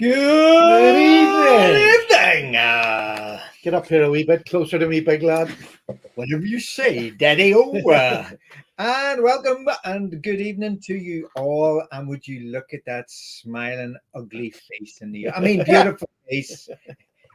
Good evening. Get up here a wee bit closer to me, big lad. Whatever you say, Daddy. And welcome and good evening to you all. And would you look at that smiling, ugly face beautiful face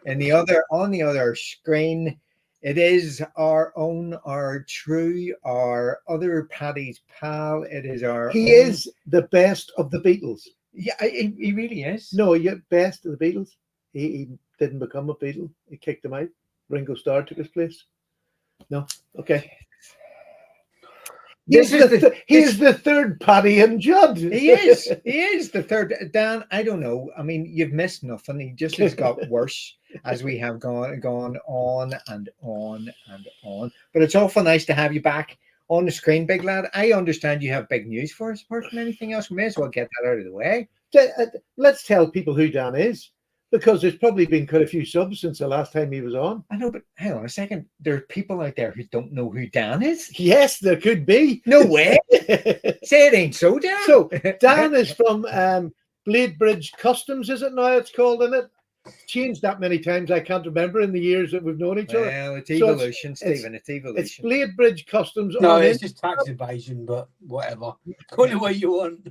on the other screen? It is our own, our true, our other Paddy's pal. It is our. He is the best of the Beatles. Yeah, he really is. No, you're best of the Beatles. He didn't become a Beatle. He kicked him out. Ringo Starr took his place. No, okay. He is the third Paddy and Jud. He is the third. Dan, I don't know. I mean, you've missed nothing. He just has got worse as we have gone on and on and on. But it's awful nice to have you back on the screen, big lad. I understand you have big news for us. Apart from anything else, we may as well get that out of the way. Let's tell people who Dan is, because there's probably been quite a few subs since the last time he was on. I know, but hang on a second. There are people out there who don't know who Dan is. Yes, there could be. No way. Say it ain't so, Dan. So Dan is from Bladebridge Customs, is it now? It's called, isn't it? Changed that many times, I can't remember in the years that we've known each other. Well, it's evolution, Stephen. It's evolution. It's Bladebridge Customs. No, it's just tax evasion, but whatever. Call it what you want.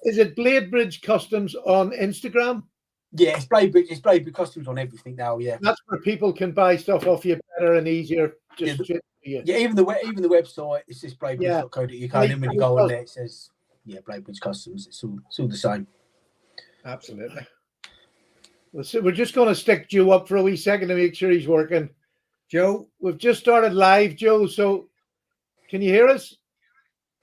Is it Bladebridge Customs on Instagram? Yeah, it's Bladebridge Customs on everything now. Yeah, that's where people can buy stuff off you better and easier. Even the website, it's just bladebridge.co.uk. And then when you go on there, it says Bladebridge Customs. It's all the same. Absolutely. So we're just going to stick Joe up for a wee second to make sure he's working. Joe, we've just started live, Joe. So can you hear us?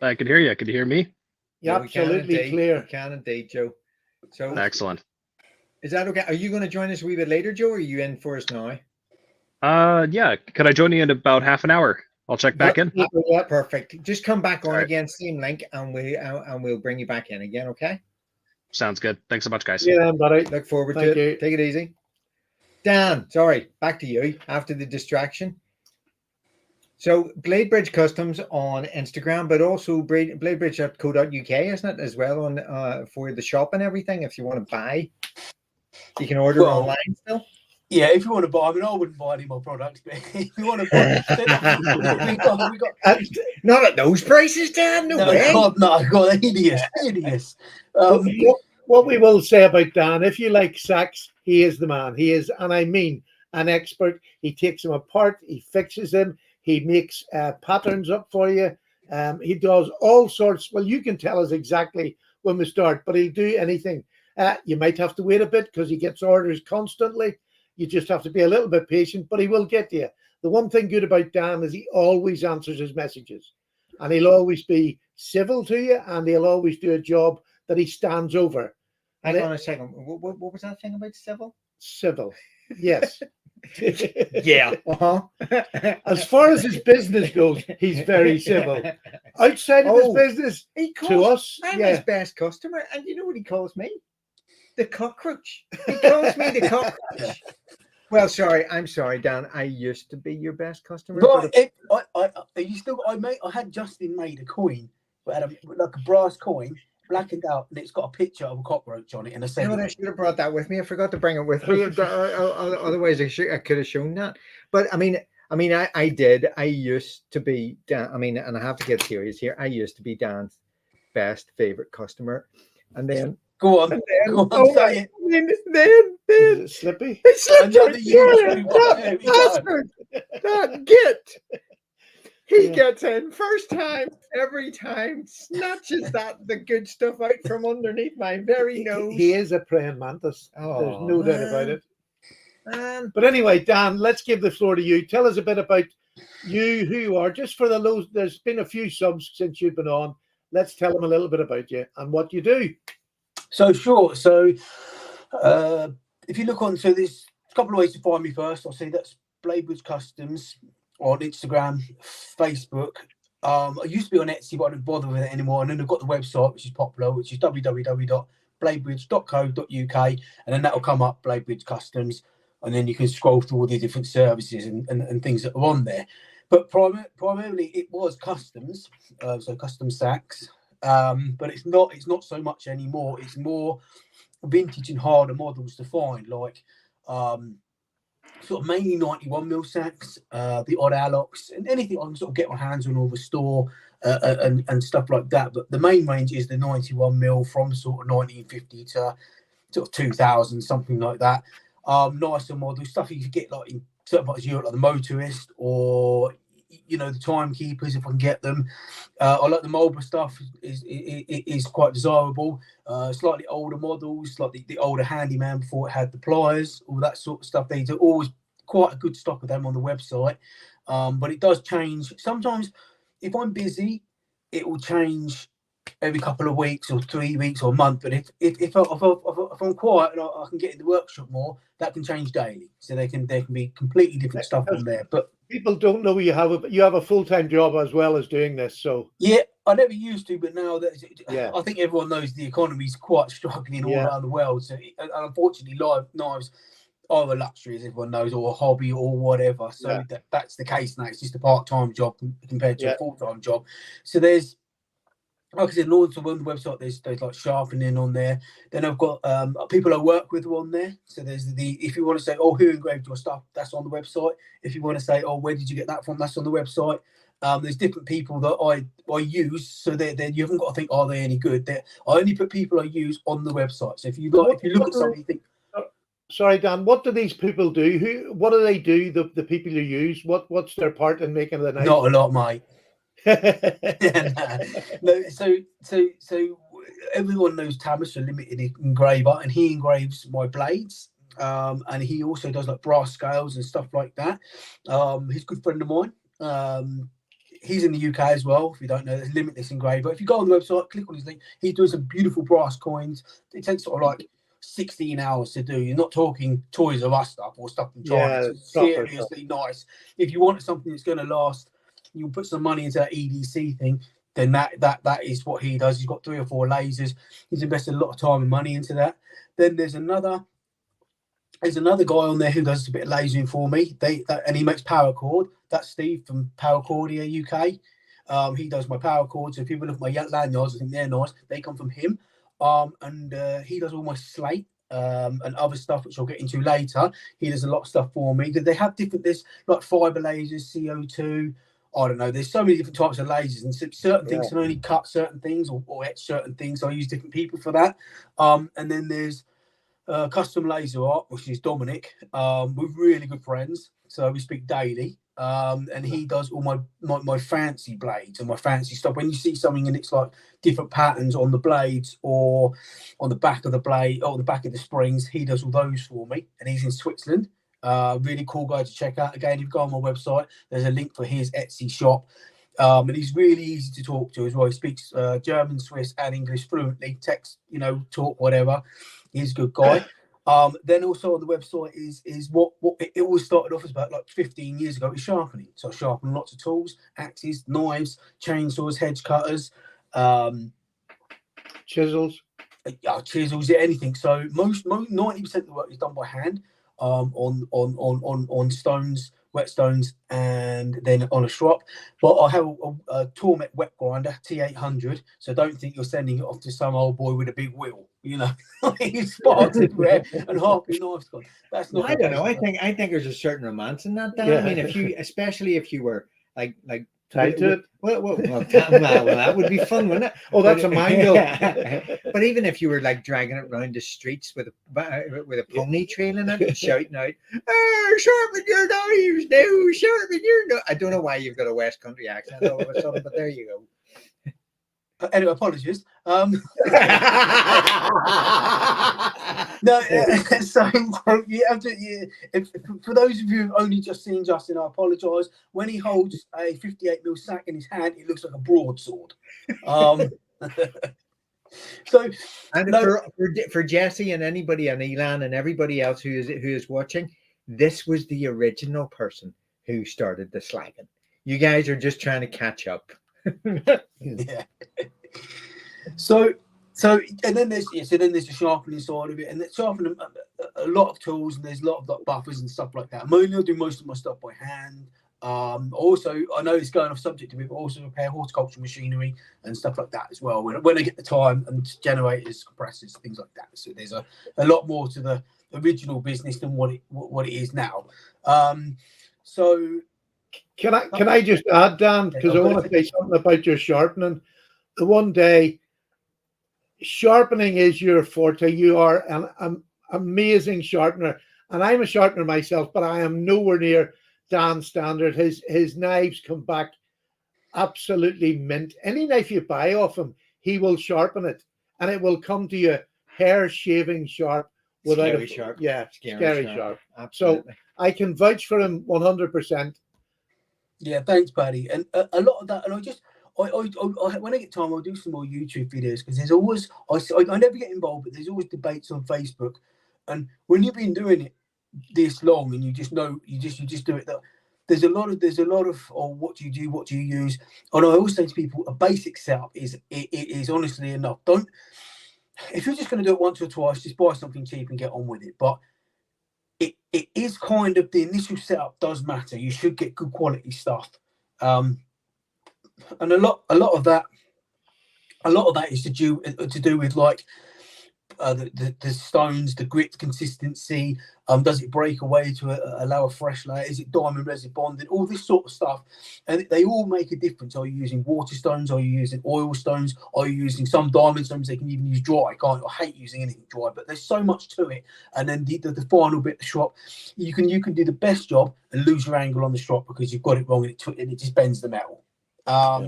I can hear you. Can you hear me? Yeah, absolutely clear. We can indeed, Joe. So excellent. Is that okay? Are you going to join us a wee bit later, Joe, or are you in for us now? Yeah. Can I join you in about half an hour? I'll check back in. Yeah, perfect. Just come back on again, same link, and we'll bring you back in again, okay? Sounds good. Thanks so much, guys. Yeah, buddy. Look forward to it. Take it easy. Dan, sorry, back to you after the distraction. So Bladebridge Customs on Instagram, but also bladebridge.co.uk, isn't it, as well, on for the shop and everything. If you want to buy, you can order online still. Yeah, if you want to buy, I mean, I wouldn't buy any more products, but if you want to buy, we got not at those prices, Dan. No way. God, hideous. What we will say about Dan, if you like sacks, he is the man. He is, and I mean, an expert. He takes them apart, he fixes them, he makes patterns up for you. He does all sorts. Well, you can tell us exactly when we start, but he'll do anything. You might have to wait a bit because he gets orders constantly. You just have to be a little bit patient, but he will get you. The one thing good about Dan is he always answers his messages, and he'll always be civil to you, and he'll always do a job that he stands over. Hang on a second. What was that thing about civil? Civil, yes. Yeah. As far as his business goes, he's very civil. Outside of his business, to us, I'm his best customer, and you know what he calls me? The cockroach. He calls me the cockroach. Well, I'm sorry, Dan. I used to be your best customer. But I had Justin made a coin, but had like a brass coin, blackened out, and it's got a picture of a cockroach on it. And I said, I should have brought that with me. I forgot to bring it with me. Otherwise, I could have shown that. But I did. I used to be Dan. And I have to get serious here. I used to be Dan's best favorite customer, and then. Go on. Then Slippy. That git. He gets in first time, every time, snatches the good stuff out from underneath my very nose. He is a praying mantis. There's no doubt about it. But anyway, Dan, let's give the floor to you. Tell us a bit about you, who you are. Just for the low, there's been a few subs since you've been on. Let's tell them a little bit about you and what you do. So sure. So if you look on, so there's a couple of ways to find me first. I'll say that's Bladebridge Customs on Instagram, Facebook. I used to be on Etsy, but I don't bother with it anymore. And then I've got the website, which is popular, which is www.bladebridge.co.uk. And then that'll come up, Bladebridge Customs. And then you can scroll through all the different services and things that are on there. But primarily it was customs, so custom sacks. But it's not so much anymore. It's more vintage and harder models to find, like sort of mainly 91mm sacks, the odd Alox, and anything I can sort of get my hands on or restore, and stuff like that. But the main range is the 91mm from sort of 1950 to sort of 2000, something like that. Nicer model stuff you could get like in certain parts of Europe, like the Motorist, or the Timekeepers, if I can get them. I like the Marlboro stuff, is quite desirable. Slightly older models, like the older Handyman before it had the pliers, all that sort of stuff. There's always quite a good stock of them on the website, but it does change. Sometimes if I'm busy, it will change every couple of weeks or 3 weeks or a month. But if I'm quiet and I can get in the workshop more, that can change daily. So there can be completely different stuff on there. But people don't know you have a full-time job as well as doing this. So yeah, I never used to, but now that yeah, I think everyone knows the economy is quite struggling all around the world. So and unfortunately, live knives are a luxury, as everyone knows, or a hobby or whatever. So that's the case now. It's just a part-time job compared to a full-time job. So there's, like I said, Lawrence, on the website, there's like sharpening on there. Then I've got people I work with on there. So there's if you want to say, oh, who engraved your stuff, that's on the website. If you want to say, oh, where did you get that from, that's on the website. There's different people that I use, so that you haven't got to think, are they any good? I only put people I use on the website. So if you look at something, you think, sorry, Dan, what do these people do? What do they do? The people you use, what's their part in making the knife? Not a lot, mate. No, so everyone knows Tamas, a limited engraver, and he engraves my blades, and he also does like brass scales and stuff like that. He's a good friend of mine. He's in the UK as well. If you don't know, there's Limitless Engraver. If you go on the website, click on his link, he does some beautiful brass coins. It takes sort of like 16 hours to do. You're not talking Toys R Us stuff or stuff from China. It's seriously nice. If you want something that's going to last, you put some money into that EDC thing, then that is what he does. He's got 3 or 4 lasers. He's invested a lot of time and money into that. Then there's another guy on there who does a bit of lasering for me. And he makes power cord. That's Steve from Powercordia UK. He does my power cords. So if people look at my lanyards, I think they're nice. They come from him. And he does all my slate and other stuff, which I'll get into later. He does a lot of stuff for me. They have different, there's like fiber lasers, CO2. I don't know. There's so many different types of lasers, and certain things can only cut certain things or etch certain things. So I use different people for that. And then there's custom laser art, which is Dominic. We're really good friends, so we speak daily. And he does all my fancy blades and my fancy stuff. When you see something and it's like different patterns on the blades or on the back of the blade or the back of the springs, he does all those for me. And he's in Switzerland. Really cool guy to check out. Again, if you go on my website, there's a link for his Etsy shop. And he's really easy to talk to as well. He speaks German, Swiss, and English fluently. Text, talk, whatever. He's a good guy. Then also on the website is what it all started off as about like 15 years ago. It's sharpening. So I sharpen lots of tools, axes, knives, chainsaws, hedge cutters, chisels, anything. So most 90% of the work is done by hand. On stones, wet stones, and then on a strop. But I have a Tormek wet grinder T800, so don't think you're sending it off to some old boy with a big wheel. He's sparks everywhere and half your knife's gone. That's not. I don't know. I think there's a certain romance in that. Dan. Yeah. I mean, especially if you were like tied to it. Well, that would be fun, wouldn't it? Oh, that's a mangle. But even if you were like dragging it around the streets with a pony trailing it and shouting out, "Sharpen your knives now! Sharpen your knives!" I don't know why you've got a West Country accent all of a sudden, but there you go. Anyway, apologies. No, so you have to. For those of you who've only just seen Justin, I apologise. When he holds a 58mm sack in his hand, it looks like a broadsword. So, and for Jesse and anybody and Elan and everybody else who is watching, this was the original person who started the slagging. You guys are just trying to catch up. Yeah. So and then there's the sharpening side of it, and it's sharpening a lot of tools, and there's a lot of like buffers and stuff like that. I do most of my stuff by hand. Also, I know it's going off subject a bit, but also repair horticultural machinery and stuff like that as well. When I get the time, and generators, compressors, things like that. So there's a lot more to the original business than what it is now. So Can I just add, Dan, because I want to say something about your sharpening. The one day, sharpening is your forte. You are an amazing sharpener, and I'm a sharpener myself, but I am nowhere near Dan's standard. His knives come back absolutely mint. Any knife you buy off him, he will sharpen it, and it will come to you hair shaving sharp without Scary sharp. Yeah, scary sharp. Absolutely. So I can vouch for him 100%. Yeah, thanks, Paddy. And a lot of that, and I when I get time, I'll do some more YouTube videos because there's always I never get involved, but there's always debates on Facebook. And when you've been doing it this long, and you just know you just do it, that there's a lot of what do you do, what do you use? And I always say to people, a basic setup is honestly enough. Don't, if you're just going to do it once or twice, just buy something cheap and get on with it. But it is kind of, the initial setup does matter. You should get good quality stuff, and a lot of that is to do with like the stones, the grit consistency. Does it break away to allow a fresh layer? Is it diamond resin bonded? All this sort of stuff, and they all make a difference. Are you using water stones? Are you using oil stones? Are you using some diamond stones? They can even use dry. I hate using anything dry, but there's so much to it. And then the final bit, the strop, you can do the best job and lose your angle on the strop because you've got it wrong and it just bends the metal.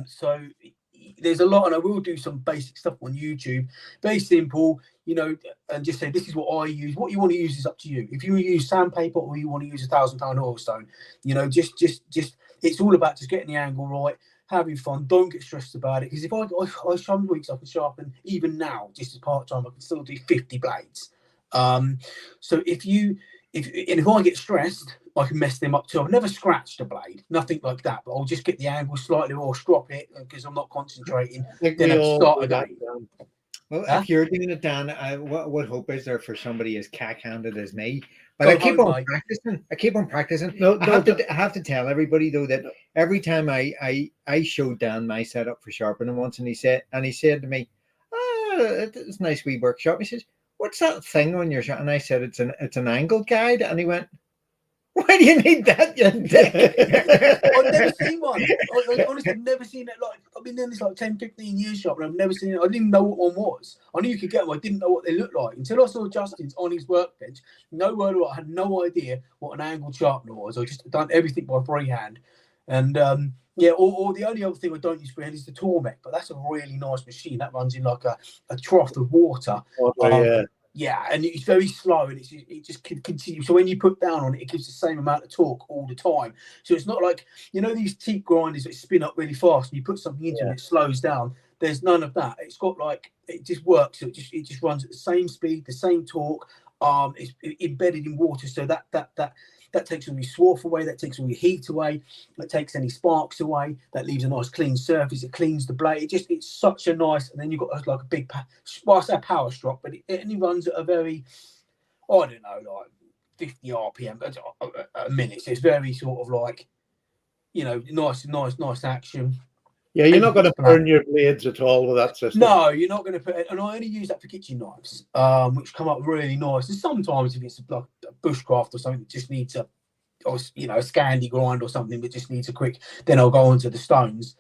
So there's a lot, and I will do some basic stuff on YouTube, very simple, and just say this is what I use. What you want to use is up to you. If you use sandpaper or you want to use a 1,000-pound oil stone, just it's all about just getting the angle right, having fun. Don't get stressed about it, because if I some weeks I can sharpen, even now, just as part time, I can still do 50 blades. So if I get stressed, I can mess them up too. I've never scratched a blade, nothing like that, but I'll just get the angle slightly or strop it because I'm not concentrating. Then I start again. Well, if you're doing it, Dan, what hope is there for somebody as cack-handed as me? But I keep on practicing. No, I have to tell everybody though that every time I showed Dan my setup for sharpening once, and he said to me, "It's a nice wee workshop." He says, "What's that thing on your shot?" And I said, "It's an angle guide." And he went, "Why do you need that, you dick?" I've never seen one. I honestly never seen it. Like, I've been doing this like 10, 15 years shop, and I've never seen it. I didn't even know what one was. I knew you could get them. I didn't know what they looked like until I saw Justin's on his workbench. No word of it. I had no idea what an angled sharpener was. I just done everything by freehand. And or the only other thing I don't use freehand is the Tormek, but that's a really nice machine. That runs in like a trough of water. Yeah, and it's very slow, and it just continues. So when you put down on it, it gives the same amount of torque all the time. So it's not like, these teak grinders that spin up really fast, and you put something into it, it slows down. There's none of that. It's got it just works. It just runs at the same speed, the same torque. It's embedded in water, so that takes all your swarf away, that takes all your heat away, that takes any sparks away, that leaves a nice clean surface, it cleans the blade. It's such a nice, and then you've got like a big, I say power strop, but it only runs at a very, I don't know, like 50 RPM a minute. So it's very sort of like, nice action. Yeah, you're not going to burn your blades at all with that system. No, you're not going to put it. And I only use that for kitchen knives, which come up really nice. And sometimes if it's like a bushcraft or something that just needs a Scandi grind or something that just needs a quick, then I'll go on to the stones.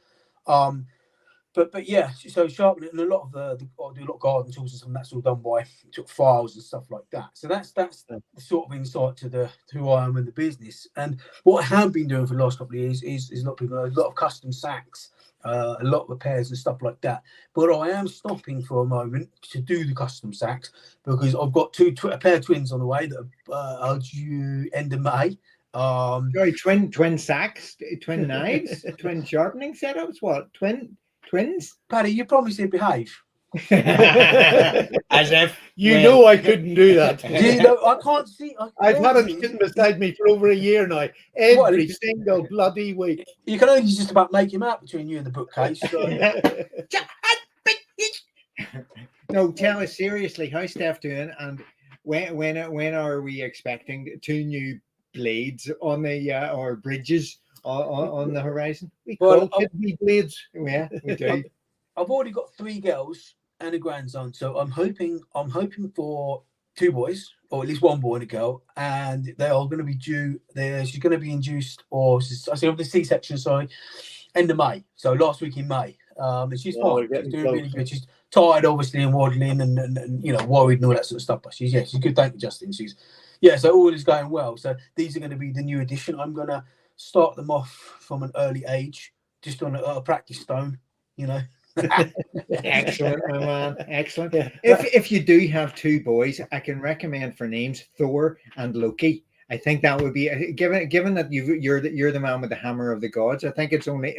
But yeah, so sharpening, and a lot of I do a lot of garden tools and stuff, and that's all done by files and stuff like that. So that's the sort of insight to who I am in the business. And what I have been doing for the last couple of years is a lot of people, a lot of custom sacks, a lot of repairs and stuff like that. But I am stopping for a moment to do the custom sacks because I've got a pair of twins on the way that are due end of May. Sorry, twin sacks, twin knives, twin sharpening setups. What twins? Paddy, you promised you'd behave. As if know I couldn't do that. I can't see. I've had him sitting beside me for over a year now, every single bloody week. You can only just about make him out between you and the bookcase. So. No, tell us seriously, how's Steph doing, and when are we expecting 2 new blades on the or bridges on the horizon? We Well, call kidney blades. Yeah, we do. I've already got 3 girls and a grandson, so I'm hoping for 2 boys, or at least 1 boy and a girl, and they are going to be due. She's going to be induced, or I say of the C-section, sorry, end of May. So last week in May, and she's Oh, fine. we're She's getting doing really close. good. She's tired, obviously, and waddling, and worried and all that sort of stuff. But she's good. Thank you, Justin. So all is going well. So these are going to be the new addition. I'm going to start them off from an early age, just on a practice stone, Excellent, my man. Excellent. Yeah. If you do have 2 boys, I can recommend for names Thor and Loki. I think that would be given that you're the man with the hammer of the gods. I think it's only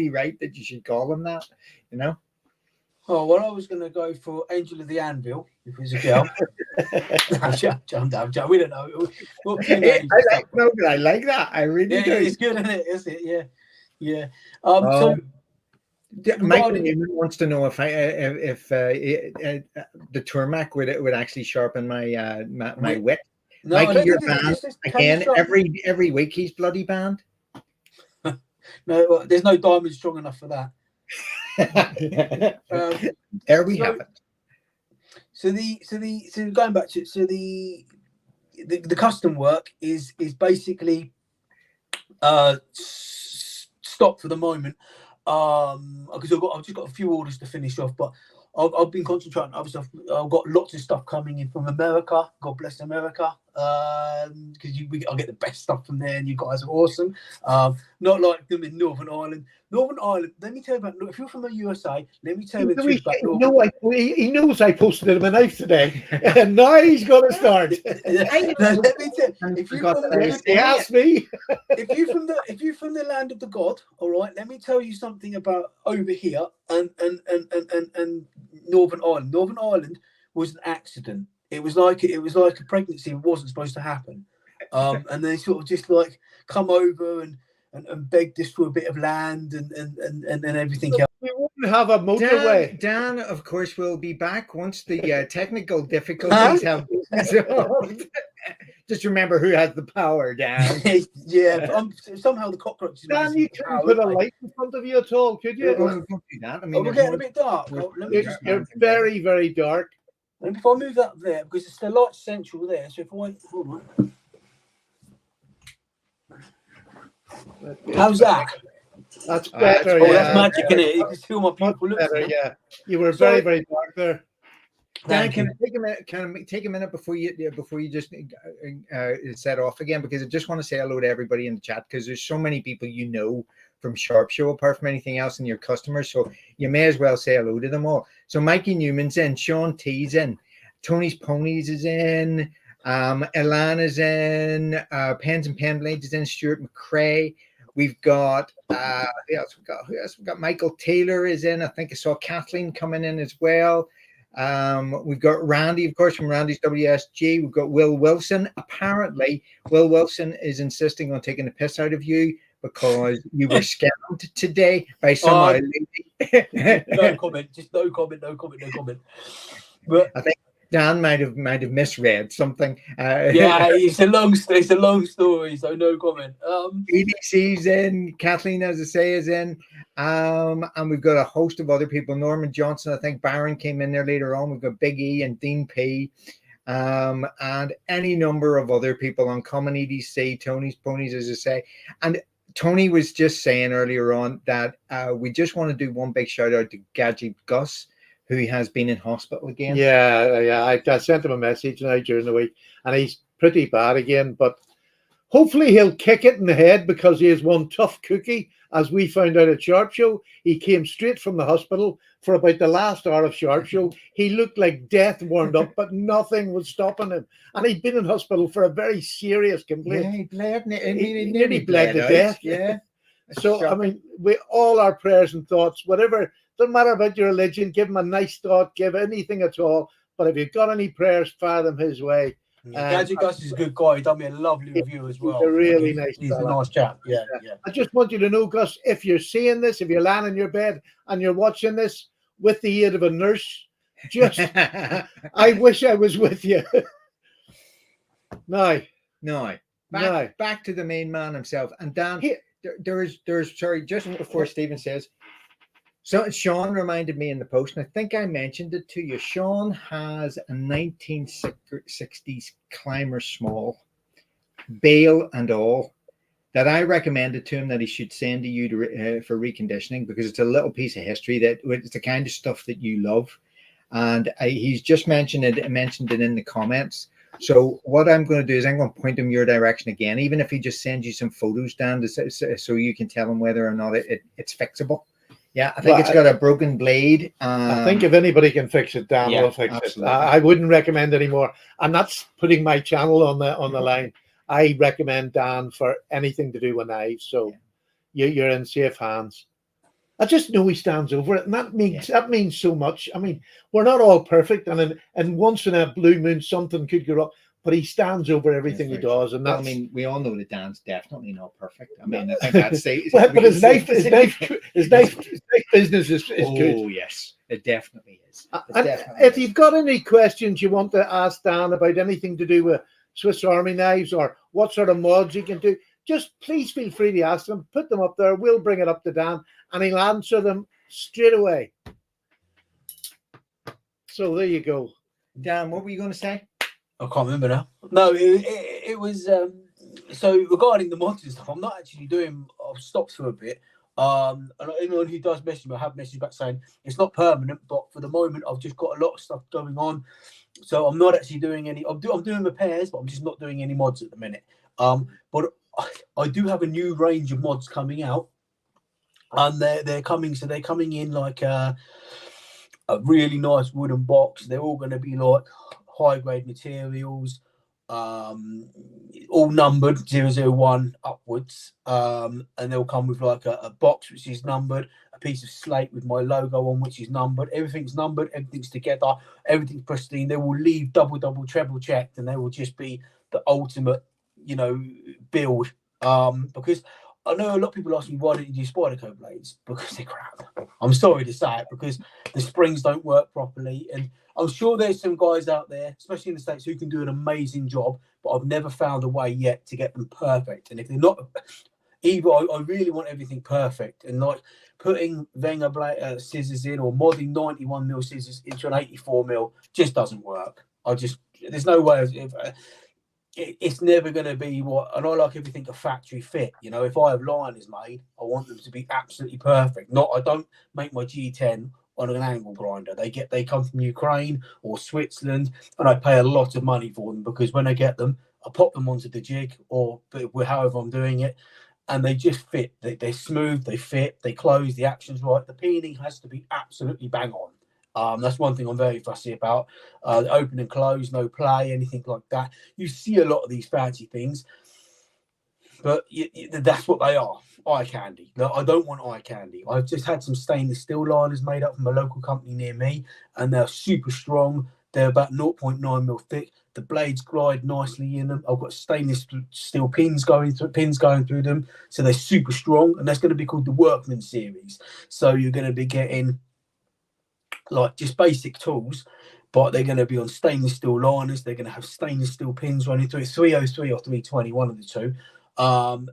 right that you should call them that. Oh, well, I was going to go for Angel of the Anvil, if it was a girl. We don't know. I like that. I really do. It's good, isn't it? Is it? Yeah. So Michael regarding- Newman wants to know if the Turmac would actually sharpen my wit. No, I Mikey, don't you're think banned again. Every week he's bloody banned. No, there's no diamond strong enough for that. There we have it. So going back to it, so the custom work is basically stopped for the moment, because I've just got a few orders to finish off, but I've been concentrating on other stuff. I've got lots of stuff coming in from America. God bless America, because I get the best stuff from there, and you guys are awesome. Not like them in Northern Ireland. Northern Ireland. Let me tell you about. If you're from the USA, let me tell you the truth about Northern. He knows I posted him a knife today, and now he's going to start. Let me tell you, He asked me. if you're from the land of the god, all right, let me tell you something about over here and Northern Ireland. Northern Ireland was an accident. It was like a pregnancy. It wasn't supposed to happen, and they sort of just like come over and begged us for a bit of land and everything else. We wouldn't have a motorway. Dan, of course, will be back once the technical difficulties have been resolved. Just remember who has the power, Dan. Somehow the cockroaches. Dan, you couldn't put a light in front of you at all, could you? Don't do that. I mean, we're getting a bit dark. You're very, very dark. And if I move that there, because it's the light central there, so if I how's that? That's better. That's magic in it. You can see all my people look. Yeah, you were very, very dark there. Dan, can I take a minute before you just set off again, because I just want to say hello to everybody in the chat, because there's so many people from Sharp Show apart from anything else in your customers, so you may as well say hello to them all. So Mikey Newman's in, Sean T's in, Tony's Ponies is in, Elan is in, Pens and Pen Blades is in, Stuart McCrae. We've got who else? We've got Michael Taylor is in. I think I saw Kathleen coming in as well. We've got Randy, of course, from Randy's WSG. We've got Will Wilson. Apparently, Will Wilson is insisting on taking the piss out of you because you were scammed today by some lady. No comment. Just no comment. But I think Dan might have misread something. It's a long story, so no comment. EDC's in, Kathleen, as I say, is in, and we've got a host of other people. Norman Johnson, I think Byron came in there later on. We've got Big E and Dean P, and any number of other people on Common EDC, Tony's Ponies, as I say. And Tony was just saying earlier on that we just want to do one big shout out to Gadget Gus, who has been in hospital again. Yeah. I sent him a message now during the week, and he's pretty bad again. But hopefully he'll kick it in the head, because he is one tough cookie, as we found out at Sharp Show. He came straight from the hospital for about the last hour of Sharp Show. He looked like death warmed up, but nothing was stopping him. And he'd been in hospital for a very serious complaint. Yeah, he bled. He nearly bled to death. Yeah. So, I mean, we all our prayers and thoughts, whatever, doesn't matter about your religion, give him a nice thought, give anything at all. But if you've got any prayers, fire them his way. Gadget Gus is a good guy. He done me a lovely review as well. He's a really nice He's fella. a nice chap. Yeah. I just want you to know, Gus, if you're seeing this, if you're lying in your bed and you're watching this with the aid of a nurse, just, I wish I was with you. No. back to the main man himself. And Dan, Here- there's sorry, just before Stephen says, so Sean reminded me in the post, and I think I mentioned it to you. Sean has a 1960s Climber Small, bale and all, that I recommended to him that he should send to you for reconditioning, because it's a little piece of history that it's the kind of stuff that you love. And he's just mentioned it in the comments. So what I'm going to do is I'm going to point him your direction again, even if he just sends you some photos down so you can tell him whether or not it's fixable. Yeah, I think it's got a broken blade. I think if anybody can fix it, Dan will fix it. I wouldn't recommend anymore. I'm not putting my channel on the line. I recommend Dan for anything to do with knives. So you're in safe hands. I just know he stands over it, and that means so much. I mean, we're not all perfect, and once in a blue moon something could go wrong, but he stands over everything he does. And that's, I mean, we all know that Dan's definitely not perfect. I mean, I think that's but his knife business is good. Oh yes, it definitely is. If you've got any questions you want to ask Dan about anything to do with Swiss Army knives or what sort of mods you can do, just please feel free to ask them. Put them up there. We'll bring it up to Dan, and he'll answer them straight away. So there you go. Dan, what were you going to say? I can't remember now. No, it was so regarding the mods and stuff. I'm not actually doing. I've stopped for a bit. And anyone who does message me, I have messaged back saying it's not permanent, but for the moment, I've just got a lot of stuff going on, so I'm not actually doing any. I'm doing repairs, but I'm just not doing any mods at the minute. But I do have a new range of mods coming out, and they're coming. So they're coming in like a really nice wooden box. They're all going to be like high grade materials, all numbered 001 upwards, and they'll come with like a box which is numbered, a piece of slate with my logo on which is numbered. Everything's numbered, everything's together, everything's pristine. They will leave double treble checked, and they will just be the ultimate, build. Because I know a lot of people ask me, why don't you do Spyderco blades? Because they're crap. I'm sorry to say it, because the springs don't work properly. And I'm sure there's some guys out there, especially in the States, who can do an amazing job, but I've never found a way yet to get them perfect. And if they're not, either I really want everything perfect. And like putting Wenger blade scissors in or modding 91mm scissors into an 84mm just doesn't work. There's no way. It's never going to be and I like everything a factory fit. If I have liners made, I want them to be absolutely perfect. I don't make my G10 on an angle grinder. They come from Ukraine or Switzerland, and I pay a lot of money for them, because when I get them, I pop them onto the jig or however I'm doing it, and they just fit. They're smooth, they fit, they close, the action's right. The peening has to be absolutely bang on. That's one thing I'm very fussy about. Open and close, no play, anything like that. You see a lot of these fancy things, but that's what they are. Eye candy. No, I don't want eye candy. I've just had some stainless steel liners made up from a local company near me, and they're super strong. They're about 0.9mm thick. The blades glide nicely in them. I've got stainless steel pins going through them, so they're super strong. And that's going to be called the Workman series. So you're going to be getting like just basic tools, but they're going to be on stainless steel liners. They're going to have stainless steel pins running through it, 303 or 320, one of the two. So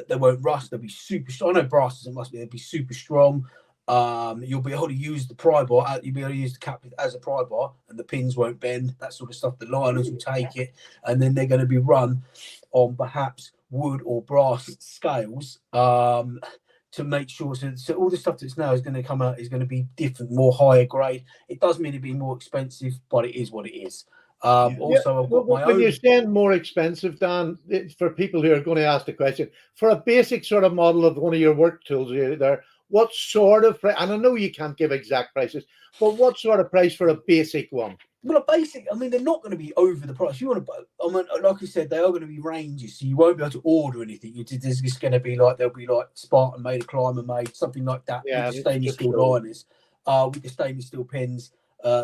they won't rust. They'll be super strong. I know brass doesn't must be. They'll be super strong. You'll be able to use the pry bar. You'll be able to use the cap as a pry bar, and the pins won't bend. That sort of stuff. The liners will take it, and then they're going to be run on perhaps wood or brass scales to make sure. So all the stuff that's now is going to come out is going to be different, more higher grade. It does mean to be more expensive, but it is what it is. Also, I've got my own. When you're saying more expensive, Dan, for people who are going to ask the question, for a basic sort of model of one of your work tools there, what sort of price? And I know you can't give exact prices, but what sort of price for a basic one? Well, a basic, I mean, they're not going to be over the price. You want to, I mean, like I said, they are going to be ranges, so you won't be able to order anything. There's just going to be like, there'll be like Spartan made, a Climber made, something like that. Yeah, with the stainless steel liners, with the stainless steel pins,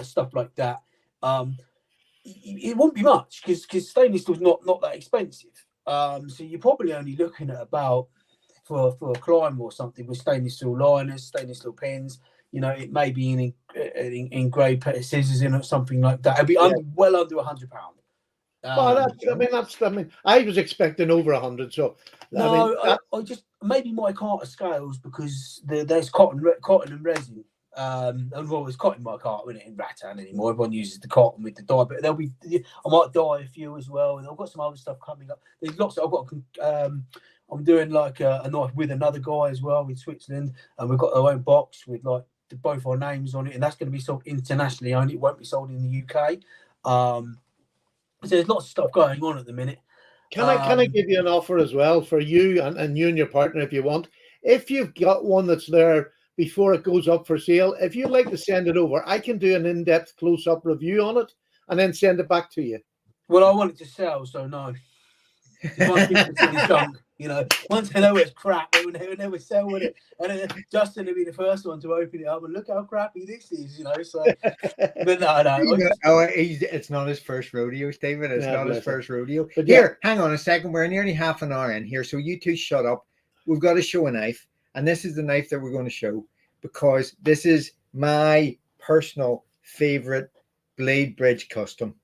stuff like that. It won't be much because stainless steel is not that expensive. So you're probably only looking at about for a Climber or something with stainless steel liners, stainless steel pins. It may be an engraved pair of scissors in or something like that. It'd be well under £100. Well, I mean, I was expecting over 100. So, No, I mean, I just maybe my cart of scales because there's cotton and resin. And well, it's cotton in my cart, isn't it? In rattan anymore. Everyone uses the cotton with the dye, but there'll be I might dye a few as well, and I've got some other stuff coming up. There's lots. I've got I'm doing like a knife with another guy as well in Switzerland, and we've got our own box with like both our names on it, and that's going to be sold internationally only. It won't be sold in the UK. So there's lots of stuff going on at the minute. can I give you an offer as well for you and you and your partner if you want? If you've got one that's there before it goes up for sale, if you'd like to send it over, I can do an in-depth close-up review on it and then send it back to you. Well, I want it to sell, so no. Once people see the junk, you know, once they know it's crap, they would never sell with it. And then Justin will be the first one to open it up and look how crappy this is, you know. So, but no. It's not his first rodeo, Stephen. It's not his first rodeo. But here, hang on a second. We're nearly half an hour in here, so you two shut up. We've got to show a knife, and this is the knife that we're going to show because this is my personal favorite blade bridge custom.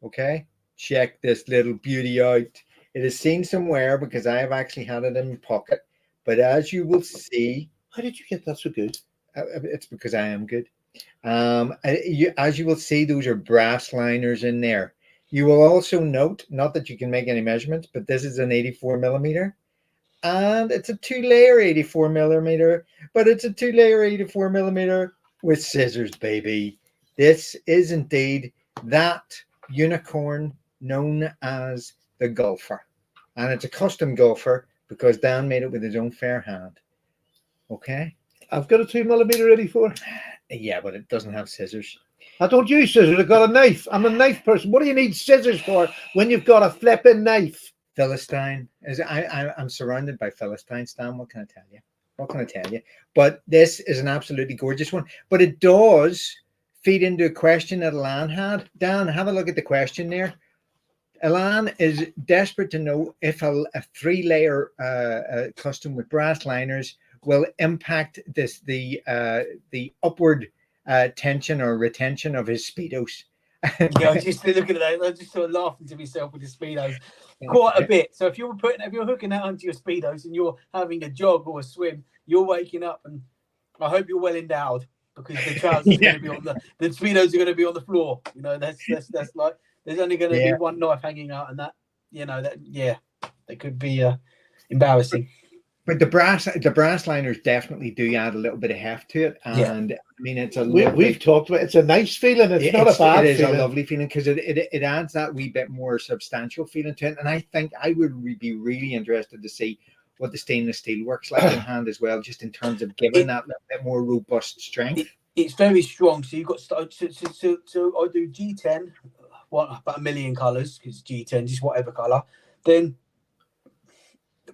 Okay, check this little beauty out. It is seen somewhere because I have actually had it in my pocket. But as you will see, how did you get that so good? It's because I am good. As you will see, those are brass liners in there. You will also note, not that you can make any measurements, but this is an 84 millimeter. And it's a 2-layer 84 millimeter, but it's a 2-layer 84 millimeter with scissors, baby. This is indeed that unicorn known as the golfer, and it's a custom golfer because Dan made it with his own fair hand. Okay, I've got a 2 millimeter 84. Yeah, but it doesn't have scissors. I don't use scissors. I've got a knife. I'm a knife person. What do you need scissors for when you've got a flipping knife? Philistine. I'm surrounded by Philistines, Dan. What can I tell you? What can I tell you? But this is an absolutely gorgeous one. But it does feed into a question that Alan had. Dan, have a look at the question there. Alan is desperate to know if a 3-layer custom with brass liners will impact the upward tension or retention of his Speedos. Yeah, just looking at that, I'm just sort of laughing to myself with the Speedos quite a bit. So if you're hooking that onto your Speedos and you're having a jog or a swim, you're waking up, and I hope you're well endowed because the trousers are going to be on the Speedos are going to be on the floor. You know, that's like. There's only going to be one knife hanging out, and that, you know, that could be embarrassing. But the brass liners definitely do add a little bit of heft to it, and I mean it's a. We've talked about it's a nice feeling. It's not a bad. It is a lovely feeling because it adds that wee bit more substantial feeling to it, and I think I would be really interested to see what the stainless steel works like in hand as well, just in terms of giving that little bit more robust strength. It's very strong. So you've got so I do G10. About 1 million colours because G10 just whatever colour. Then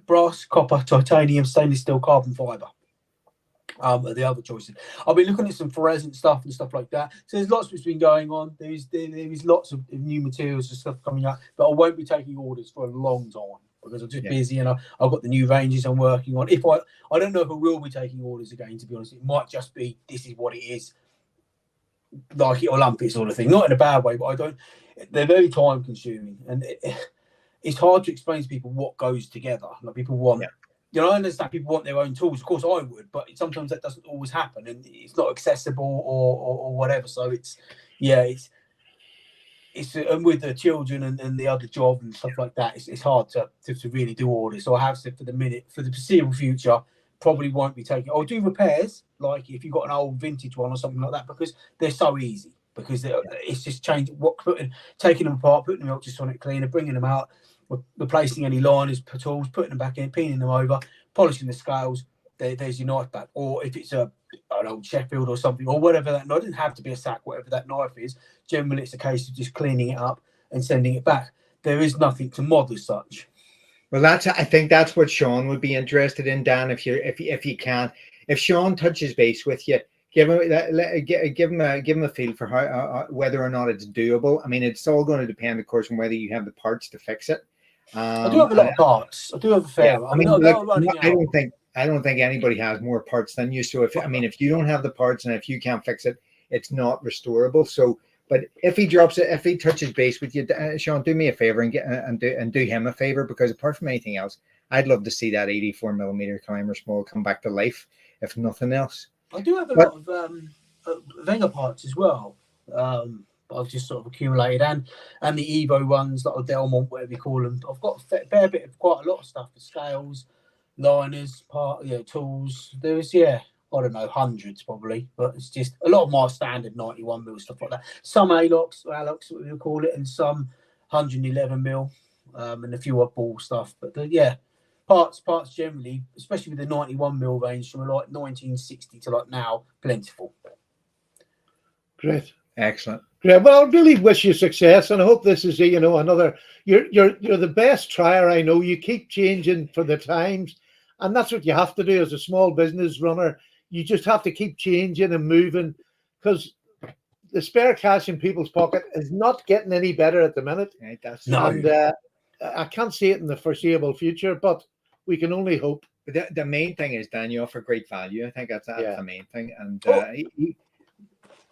brass, copper, titanium, stainless steel, carbon fibre. Are the other choices. I've been looking at some fluorescent stuff and stuff like that. So there's lots that's been going on. There is lots of new materials and stuff coming out, but I won't be taking orders for a long time because I'm just busy and I've got the new ranges I'm working on. If I don't know if I will be taking orders again, to be honest. It might just be this is what it is. Like it or lump it sort of thing, not in a bad way, but they're very time consuming and it's hard to explain to people what goes together. Like people want, you know, I understand people want their own tools. Of course I would, but sometimes that doesn't always happen and it's not accessible or whatever. So it's and with the children and the other job and stuff like that, it's hard to really do orders. So I have said for the foreseeable future, probably won't be taking. I'll do repairs, like if you've got an old vintage one or something like that, because they're so easy. Because it's just taking them apart, putting them ultrasonic cleaner, bringing them out, replacing any liners, tools, putting them back in, pinning them over, polishing the scales. There's your knife back. Or if it's an old Sheffield or something, or whatever that knife, it doesn't have to be a sack, whatever that knife is. Generally, it's a case of just cleaning it up and sending it back. There is nothing to mod as such. Well, I think that's what Sean would be interested in, Dan. If you can, if Sean touches base with you, give him a feel for how whether or not it's doable. I mean, it's all going to depend, of course, on whether you have the parts to fix it. I do have a lot of parts. I do have a fair. I don't think anybody has more parts than you. So if you don't have the parts and if you can't fix it, it's not restorable. So But if he drops it, if he touches base with you, Sean, do me a favor and do him a favor, because apart from anything else, I'd love to see that 84mm climber small come back to life, if nothing else. I do have a lot of Wenger parts as well. I've just sort of accumulated, and the Evo ones, like the Delmont, whatever you call them. I've got a fair bit of quite a lot of stuff: the scales, liners, tools. There's I don't know, hundreds probably, but it's just a lot of my standard 91mm stuff like that. Some Alox, what we would call it, and some 111mm, and a few oddball stuff. But parts generally, especially with the 91mm range from like 1960 to like now, plentiful. Great. Excellent. Yeah, well, I really wish you success, and I hope this is another. You're the best trier I know. You keep changing for the times, and that's what you have to do as a small business runner. You just have to keep changing and moving, because the spare cash in people's pocket is not getting any better at the minute. Right, that's and I can't see it in the foreseeable future, but we can only hope. But the main thing is, Dan, you offer great value. I think that's the main thing. And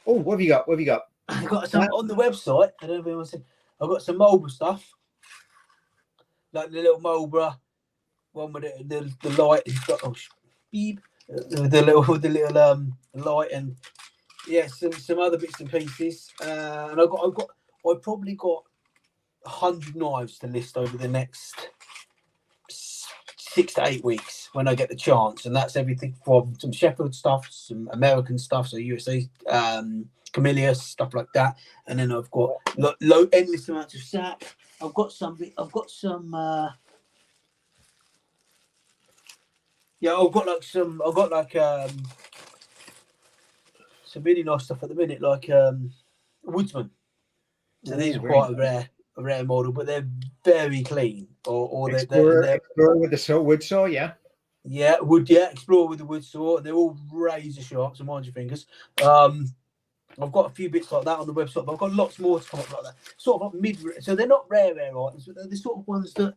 what have you got? What have you got? I've got some on the website. I don't know if anyone said. I've got some Marlboro stuff, like the little Marlboro one with the light. It's got beep, the little light, and some other bits and pieces. And I probably got 100 knives to list over the next 6 to 8 weeks when I get the chance, and that's everything from some Sheffield stuff, some American stuff, so USA, Camellia stuff like that, and then I've got endless amounts of sack. I've got some really nice stuff at the minute, like Woodsman. So these are quite a rare model, but they're very clean. Or Explorer with the wood saw, Explorer with the wood saw, and they're all razor sharp, so mind your fingers. I've got a few bits like that on the website, but I've got lots more to come up like that. Sort of like so they're not rare items, but they're the sort of ones that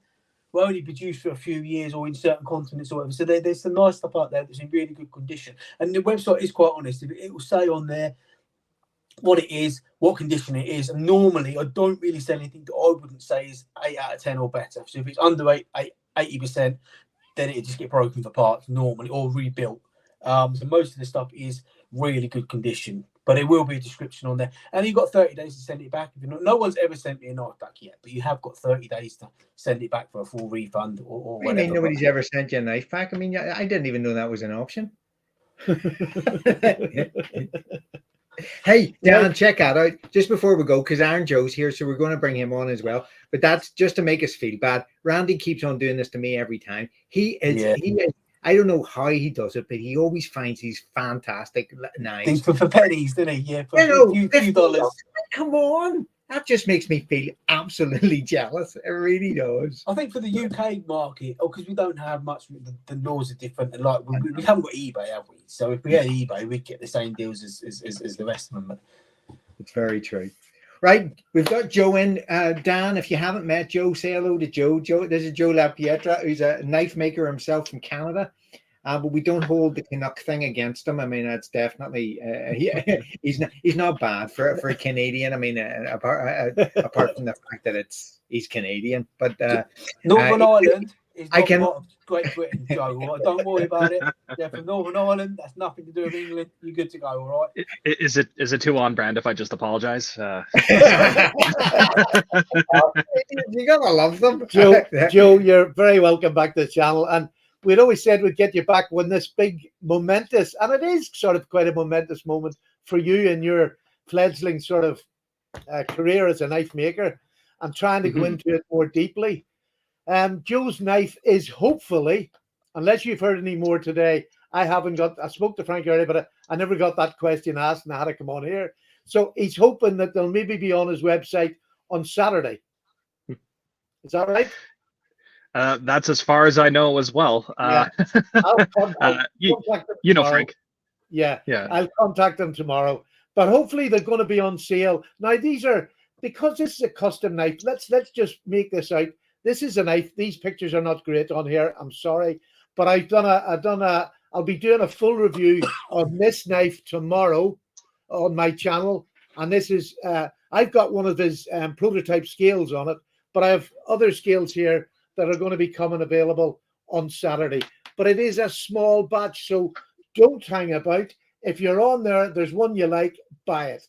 were only produced for a few years or in certain continents or whatever. So there's some nice stuff out there that's in really good condition. And the website is quite honest. It will say on there what it is, what condition it is. And normally I don't really say anything that I wouldn't say is 8 out of 10 or better. So if it's under 80%, then it'll just get broken for parts normally or rebuilt. So most of the stuff is really good condition, but there will be a description on there. And you've got 30 days to send it back. If no one's ever sent me a knife back yet, but you have got 30 days to send it back for a full refund or whatever. I mean, nobody's ever sent you a knife back. I mean, I didn't even know that was an option. Hey, Dan, check that out just before we go, because Iron Joe's here, so we're going to bring him on as well. But that's just to make us feel bad. Randy keeps on doing this to me every time. He is. I don't know how he does it, but he always finds these fantastic knives for pennies, doesn't he? Yeah, for a few dollars. Come on. That just makes me feel absolutely jealous. It really does. I think for the UK market, because we don't have much, the laws are different. And like we haven't got eBay, have we? So if we had eBay, we'd get the same deals as the rest of them. It's very true. Right, we've got Joe in. Dan, if you haven't met Joe, say hello to Joe. This is Joe Lapietra, who's a knife maker himself from Canada. But we don't hold the Canuck thing against him. I mean, that's definitely he's not bad for a Canadian. I mean, apart from the fact that he's Canadian, but Northern Ireland is not Great Britain, Joe. All right? Don't worry about it. They're from Northern Ireland. That's nothing to do with England. You're good to go. All right. Is it too on brand if I just apologize? You gotta love them, Joe. You're very welcome back to the channel, and we'd always said we'd get you back when this big momentous, and it is sort of quite a momentous moment for you and your fledgling sort of career as a knife maker. I'm trying to go into it more deeply. Joe's knife is hopefully, unless you've heard any more today, I spoke to Frank earlier, but I never got that question asked and I had to come on here. So he's hoping that they'll maybe be on his website on Saturday. Is that right? That's as far as I know as well. You know, Frank. Yeah. I'll contact them tomorrow. But hopefully they're going to be on sale. Now, these are, because this is a custom knife, let's just make this out. This is a knife. These pictures are not great on here. I'm sorry. But I'll be doing a full review on this knife tomorrow on my channel. And this is, I've got one of his prototype scales on it, but I have other scales here that are going to be coming available on Saturday. But it is a small batch, so don't hang about. If you're on there, there's one you like, buy it.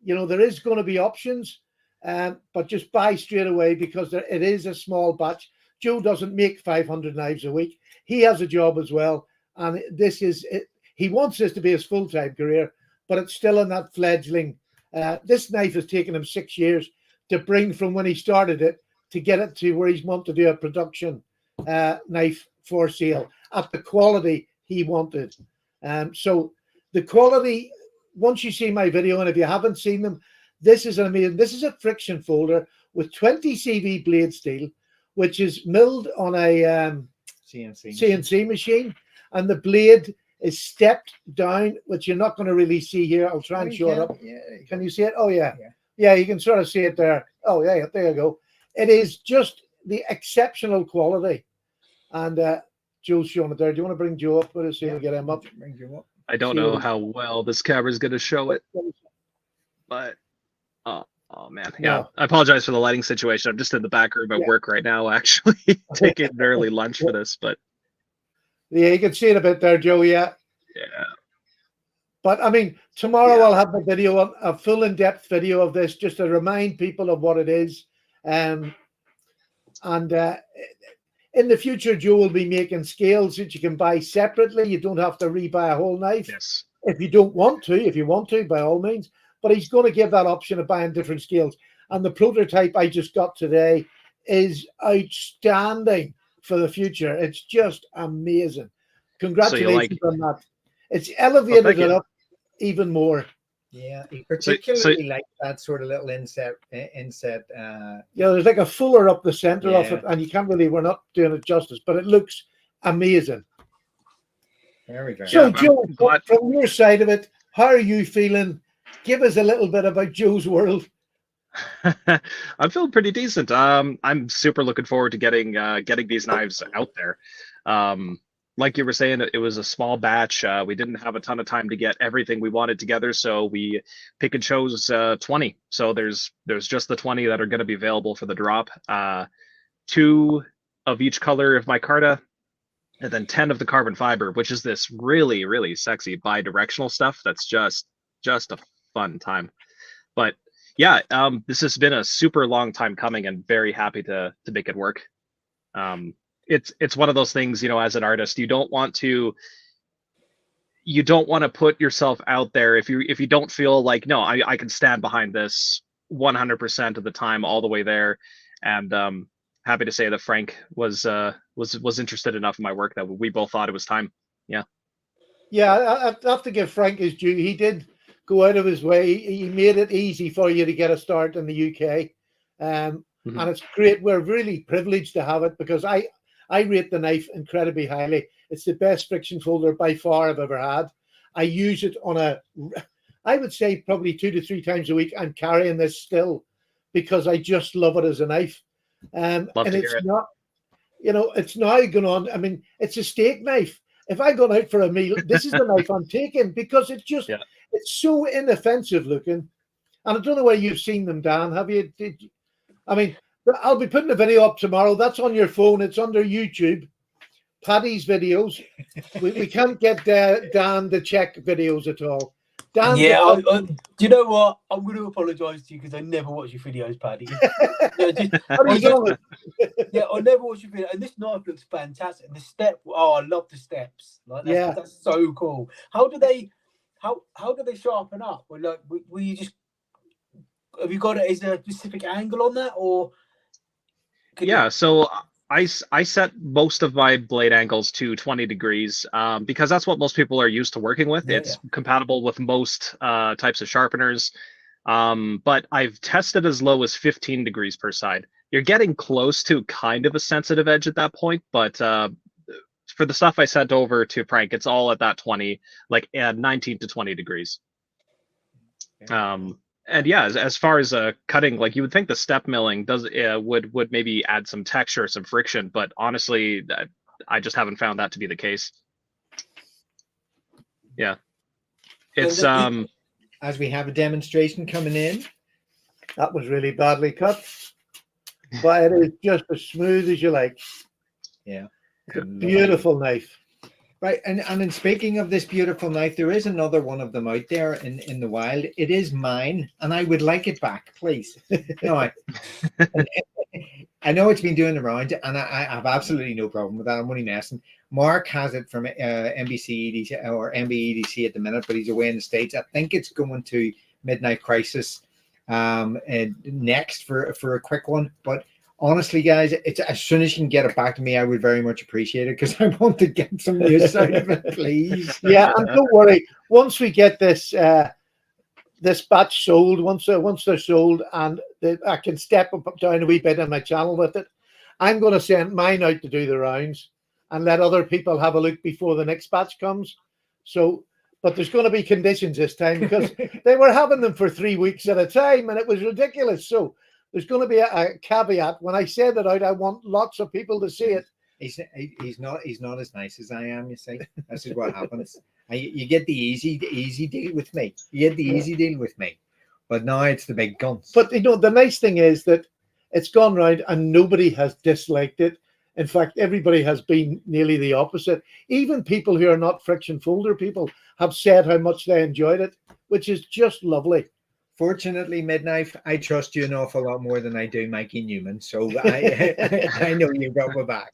You know, there is going to be options, but just buy straight away because it is a small batch. Joe doesn't make 500 knives a week. He has a job as well. And this is it. He wants this to be his full-time career, but it's still in that fledgling. This knife has taken him 6 years to bring from when he started it to get it to where he's wanted to do a production knife for sale at the quality he wanted. So the quality, once you see my video, and if you haven't seen them, this is amazing. This is a friction folder with 20 CV blade steel, which is milled on a CNC machine, and the blade is stepped down, which you're not going to really see here. I'll try and show it up. Yeah. Can you see it? Oh, yeah. Yeah, you can sort of see it there. Oh, yeah, there you go. It is just the exceptional quality. And Joe's showing it there. Do you want to bring Joe up with us so you get him up? Bring Joe up. I don't know how well this camera is going to show it, but oh man, yeah. No. I apologize for the lighting situation. I'm just in the back room at work right now, actually taking an early lunch for this, but yeah, you can see it a bit there, Joe. Yeah. But I mean, tomorrow I'll have a video, a full in-depth video of this, just to remind people of what it is. And in the future, Joe will be making scales that you can buy separately. You don't have to rebuy a whole knife. yes, If you don't want to, if you want to, by all means. But he's going to give that option of buying different scales. And the prototype I just got today is outstanding for the future. It's just amazing. Congratulations on that. It's elevated it up even more. Yeah, he particularly like that sort of little inset. Yeah, there's like a fuller up the center of it, and you can't really, we're not doing it justice, but it looks amazing. Very good. So, Joe, from your side of it, how are you feeling? Give us a little bit about Joe's world. I'm feeling pretty decent. I'm super looking forward to getting these knives out there. Like you were saying, it was a small batch. We didn't have a ton of time to get everything we wanted together, so we pick and chose 20. So there's just the 20 that are going to be available for the drop. 2 of each color of micarta, and then 10 of the carbon fiber, which is this really, really sexy bi-directional stuff that's just a fun time. But yeah, this has been a super long time coming, and very happy to make it work. It's one of those things, you know, as an artist, you don't want to put yourself out there if you don't feel like, no, I can stand behind this 100% of the time, all the way there. And happy to say that Frank was interested enough in my work that we both thought it was time. Yeah I have to give Frank his due. He did go out of his way. He made it easy for you to get a start in the UK, and it's great. We're really privileged to have it, because I rate the knife incredibly highly. It's the best friction folder by far I've ever had. I use it I would say probably 2 to 3 times a week. I'm carrying this still because I just love it as a knife. And it's not, you know, it's now going on. I mean, it's a steak knife. If I go out for a meal, this is the knife I'm taking, because it's just, it's so inoffensive looking. And I don't know where you've seen them, Dan. Have you? I mean, I'll be putting a video up tomorrow. That's on your phone. It's under YouTube. Paddy's videos. We can't get Dan to check videos at all. Dan, do you know what? I'm going to apologise to you because I never watch your videos, Paddy. I never watch your video. And this knife looks fantastic. And the step, I love the steps. Like that's so cool. How do they sharpen up? Or like, will you just, have you got it? Is there a specific angle on that, or? So I set most of my blade angles to 20 degrees because that's what most people are used to working with. It's compatible with most types of sharpeners, but I've tested as low as 15 degrees per side. You're getting close to kind of a sensitive edge at that point, but for the stuff I sent over to Frank, it's all at that 20, like 19 to 20 degrees. And yeah, as far as cutting, like you would think the step milling would maybe add some texture, some friction, but honestly, I just haven't found that to be the case. Yeah, it's as we have a demonstration coming in. That was really badly cut, but it is just as smooth as you like. Yeah. It's a beautiful knife. Right, and in speaking of this beautiful knife, there is another one of them out there in the wild. It is mine, and I would like it back, please. No, I know it's been doing the round, and I have absolutely no problem with that. I'm only messing. Mark has it from NBC EDC or MBEDC at the minute, but he's away in the States. I think it's going to Midnight Crisis next for a quick one, but honestly, guys, it's as soon as you can get it back to me, I would very much appreciate it because I want to get some use out of it, please. Yeah, and don't worry. Once we get this this batch sold, once they're sold, and I can step up down a wee bit on my channel with it, I'm going to send mine out to do the rounds and let other people have a look before the next batch comes. So, but there's going to be conditions this time because they were having them for 3 weeks at a time, and it was ridiculous. So there's going to be a caveat. When I send it out, I want lots of people to see it. He's not as nice as I am. You see, this is what happens. You get the easy deal with me. You get the easy deal with me, but now it's the big guns. But you know, the nice thing is that it's gone round and nobody has disliked it. In fact, everybody has been nearly the opposite. Even people who are not friction folder people have said how much they enjoyed it, which is just lovely. Fortunately, Midknife, I trust you an awful lot more than I do Mikey Newman, so I know you've got my back.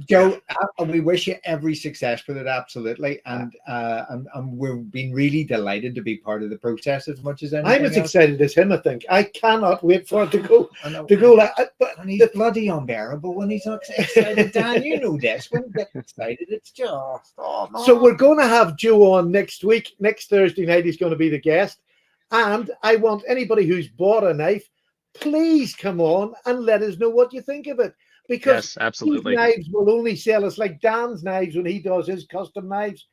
Joe, we wish you every success with it, absolutely, and we've been really delighted to be part of the process as much as anything. I'm as excited as him. I think I cannot wait for it to go. But he's bloody unbearable when he's not excited. Dan, you know this. When he gets excited, it's just no. So we're going to have Joe on next week. Next Thursday night, he's going to be the guest, and I want anybody who's bought a knife, please come on and let us know what you think of it. Because yes, absolutely. These knives will only sell us like Dan's knives when he does his custom knives.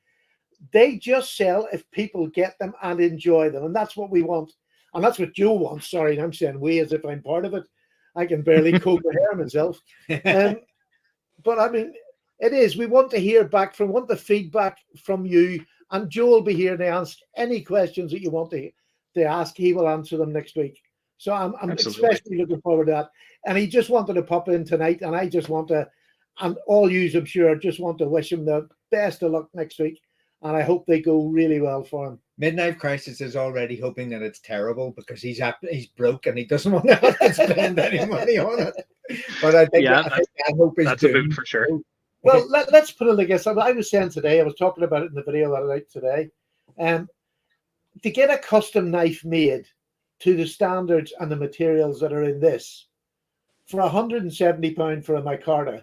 They just sell if people get them and enjoy them. And that's what we want. And that's what Joe wants. Sorry, I'm saying we as if I'm part of it. I can barely comb my hair myself. But I mean, it is. We want to hear back want the feedback from you. And Joe will be here to answer any questions that you want to ask. He will answer them next week. So I'm especially looking forward to that. And he just wanted to pop in tonight, and I just want to, and all you, I'm sure, just want to wish him the best of luck next week. And I hope they go really well for him. Midnight Crisis is already hoping that it's terrible because he's broke and he doesn't want to have to spend any money on it. But I think, I hope that's a boot for sure. Well, let's put it like this. I was saying today, I was talking about it in the video that I did today. To get a custom knife made to the standards and the materials that are in this for £170 for a micarta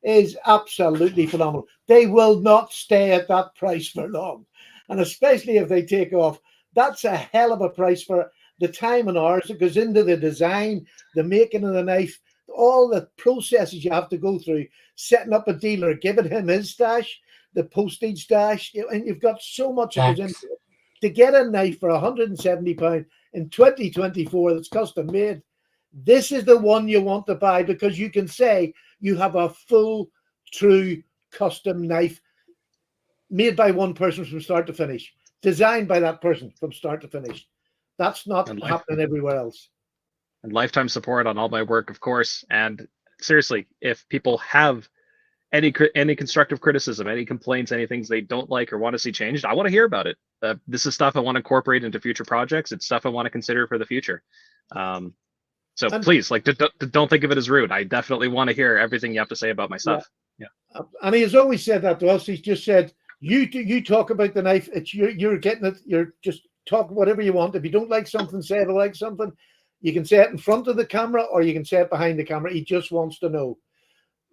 is absolutely phenomenal. They will not stay at that price for long. And especially if they take off, that's a hell of a price for the time and hours that goes into the design, the making of the knife, all the processes you have to go through, setting up a dealer, giving him his stash, the postage stash, and you've got so much that goes into it. To get a knife for £170 in 2024 that's custom made, this is the one you want to buy because you can say you have a full, true custom knife made by one person from start to finish, designed by that person from start to finish. That's not happening everywhere else. And lifetime support on all my work, of course. And seriously, if people have any constructive criticism, any complaints, any things they don't like or want to see changed, I want to hear about it. This is stuff I want to incorporate into future projects. It's stuff I want to consider for the future. So please, don't think of it as rude. I definitely want to hear everything you have to say about my stuff. Yeah. And he has always said that to us. He's just said, you talk about the knife. It's you're getting it. You're just talk whatever you want. If you don't like something, say it like something. You can say it in front of the camera or you can say it behind the camera. He just wants to know.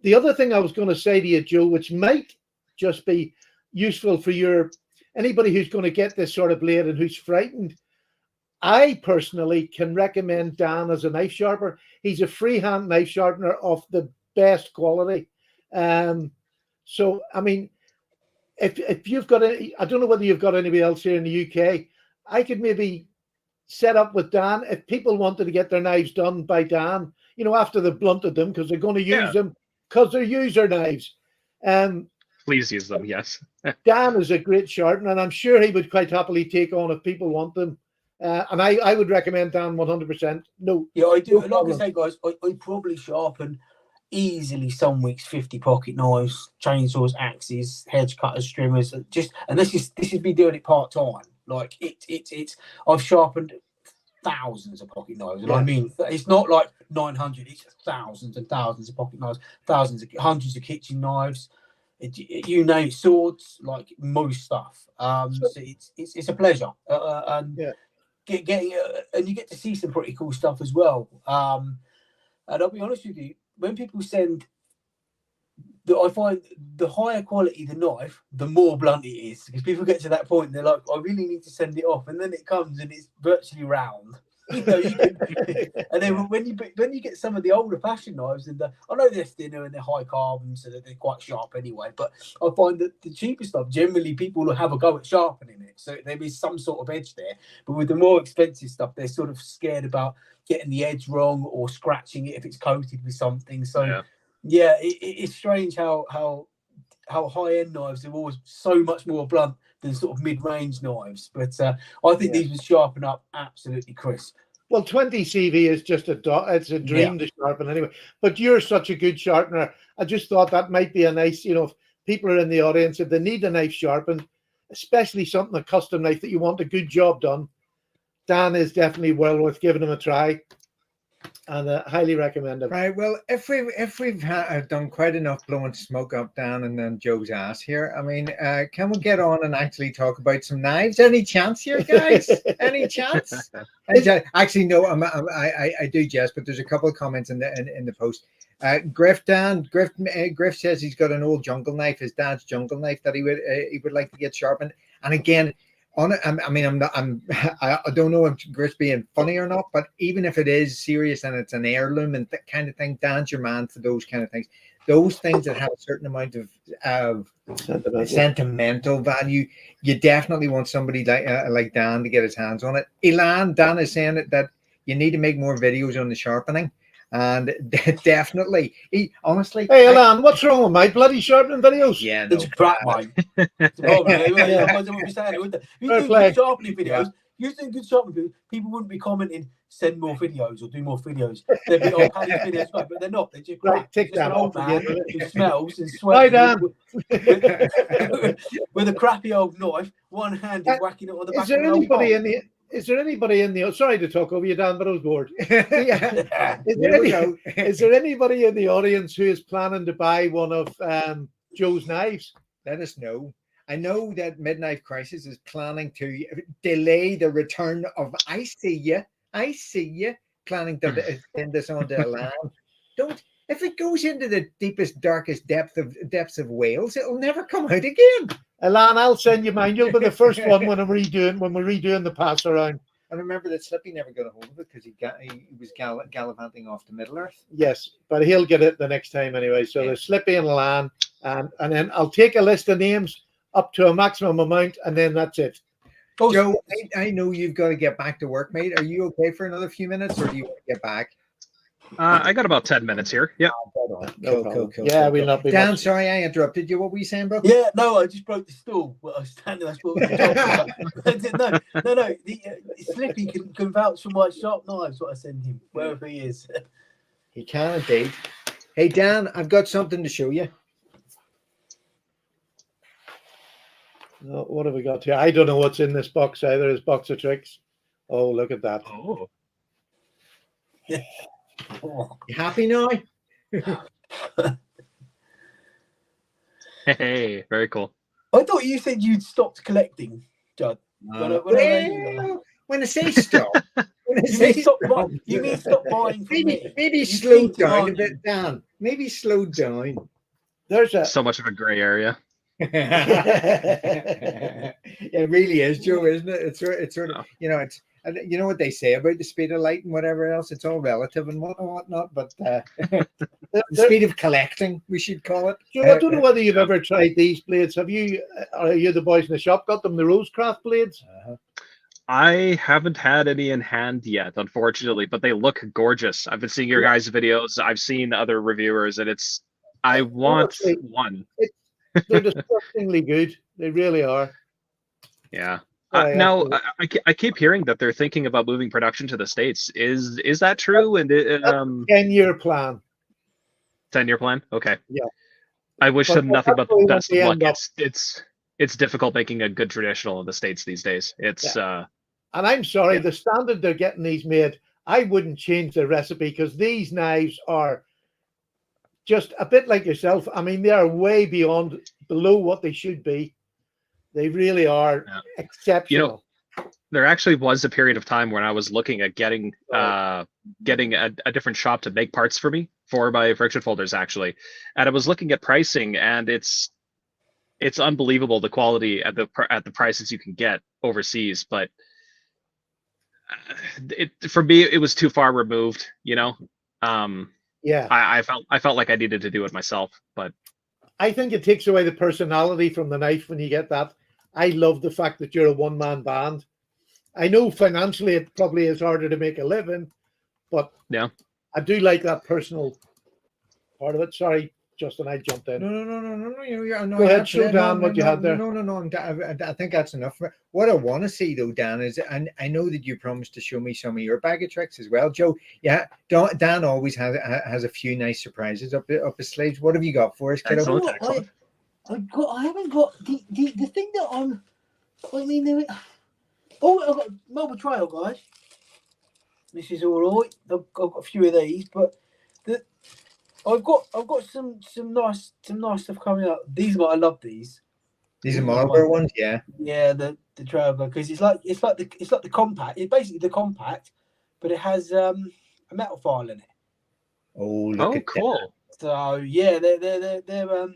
The other thing I was going to say to you, Joe, which might just be useful for anybody who's going to get this sort of blade and who's frightened, I personally can recommend Dan as a knife sharper. He's a freehand knife sharpener of the best quality. So, I mean, if you've got I don't know whether you've got anybody else here in the UK, I could maybe set up with Dan if people wanted to get their knives done by Dan, after they've blunted them because they're going to use them because they're user knives. Please use them. Yes. Dan is a great sharpener, and I'm sure he would quite happily take on if people want them. And I would recommend Dan 100%. No, Yeah, I do. no Like I problem. say, guys, I probably sharpen easily some weeks 50 pocket knives, chainsaws, axes, hedge cutters, trimmers. And this is me doing it part time. Like it's I've sharpened thousands of pocket knives, and Yeah. I mean it's not like 900. It's thousands and thousands of pocket knives, hundreds of kitchen knives. You name it, swords, like most stuff. So it's a pleasure, and Yeah. and you get to see some pretty cool stuff as well. And I'll be honest with you, when people send, I find the higher quality the knife, the more blunt it is, because people get to that point and they're like, I really need to send it off, and then it comes and it's virtually round. You can, and then when you get some of the older fashioned knives, and I know they're thinner and they're high carbon, so that they're quite sharp anyway. But I find that the cheaper stuff, generally people will have a go at sharpening it, so there is some sort of edge there. But with the more expensive stuff, they're sort of scared about getting the edge wrong or scratching it if it's coated with something. So yeah, it's strange how high end knives are always so much more blunt than sort of mid range knives. But I think these would sharpen up absolutely crisp. Well, 20 CV is just it's a dream to sharpen anyway. But you're such a good sharpener. I just thought that might be a nice, if people are in the audience, if they need a knife sharpened, especially something, a custom knife that you want a good job done, Dan is definitely well worth giving him a try. And highly recommend it. Right. Well, if we've done quite enough blowing smoke up Dan and then Joe's ass here, I mean, can we get on and actually talk about some knives? Any chance here, guys? Any chance? Actually, no. I do jest, but there's a couple of comments in the post. Griff says he's got an old jungle knife, his dad's jungle knife, that he would like to get sharpened. And again, on it, I don't know if Griff's being funny or not, but even if it is serious and it's an heirloom and that kind of thing, Dan's your man for those kind of things. Those things that have a certain amount of sentimental value, you definitely want somebody like Dan to get his hands on it. Dan is saying that you need to make more videos on the sharpening. And definitely, honestly. Hey, Alan, what's wrong with my bloody sharpening videos? Yeah, no. It's crap, mate. If you do good sharpening videos, people wouldn't be commenting, send more videos or do more videos. They'd be on Paddy's videos, but they're not. They're just crap. Right, take that an old off man again. who smells and sweats with a crappy old knife, one hand whacking it on the back of an old car. Is there anybody in the? Sorry to talk over you, Dan, but I was bored. Is there anybody in the audience who is planning to buy one of Joe's knives? Let us know. I know that Midnight Crisis is planning to delay the return of I See You, planning to send this on to Alan. If it goes into the deepest, darkest depths of Wales, it'll never come out again. Alan, I'll send you mine. You'll be the first one when we're redoing the pass around. And remember that Slippy never got a hold of it because he was gallivanting off to Middle Earth. Yes, but he'll get it the next time anyway. So there's Slippy and Alan, and then I'll take a list of names up to a maximum amount, and then that's it. Joe, I know you've got to get back to work, mate. Are you okay for another few minutes, or do you want to get back? I got about 10 minutes here. Yeah. Cool. Yeah, we'll not be. Dan, sorry I interrupted you. What were you saying, bro? Yeah, no, I just broke the stool. Well, I was standing. That's what we were talking about. No. Slippy can vouch for my sharp knives. What I send him, wherever he is. He can indeed. Hey, Dan, I've got something to show you. What have we got here? I don't know what's in this box either. This box of tricks. Oh, look at that. Oh. You happy now? Hey, very cool. I thought you said you'd stopped collecting, Judd. When I say stop, you mean stop buying from me? Maybe slow down a bit, Dan. Maybe slow down. There's so much of a gray area. It really is, Joe, isn't it? It's sort of, it's. You know what they say about the speed of light and whatever else? It's all relative and whatnot, but the speed of collecting, we should call it. Joe, I don't know whether you've ever tried these blades. Are you the boys in the shop got them, the Rosecraft blades? I haven't had any in hand yet, unfortunately, but they look gorgeous. I've been seeing your guys' videos. I've seen other reviewers, and I want one. They're disgustingly good. They really are. Yeah. Sorry, Now, that's I keep hearing that they're thinking about moving production to the States. Is that true? And a 10-year plan. 10-year plan? Okay. Yeah. I wish But them nothing that's but the where we want best to of luck. end up. It's difficult making a good traditional in the States these days. It's And I'm sorry, Yeah. the standard they're getting these made, I wouldn't change the recipe because these knives are just a bit like yourself. I mean, they are way below what they should be. They really are Yeah. exceptional. There actually was a period of time when I was looking at getting Right. getting a different shop to make parts for me for my friction folders actually, and I was looking at pricing, and it's unbelievable the quality at the prices you can get overseas, but for me it was too far removed, you know. Um, Yeah. I felt like I needed to do it myself, but I think it takes away the personality from the knife when you get that. I love the fact that you're a one-man band. I know financially it probably is harder to make a living, but yeah. I do like that personal part of it. Sorry, Justin, I jumped in. No. No, Go ahead, that's show it. Dan what you had there. No. I think that's enough. What I want to see though, Dan, is, and I know that you promised to show me some of your bag of tricks as well, Joe. Yeah, Dan always has a few nice surprises up his sleeves. What have you got for us, kiddo? Excellent. What? I haven't got the thing that I'm. I mean, I've got Marble Trail, guys. This is all right. I've got a few of these, but I've got some nice stuff coming up. These are I love these. These are Marlboro ones, yeah. Yeah, the Trail guy, because it's like the compact. It's basically the compact, but it has a metal file in it. Oh, look at Cool. So yeah, they're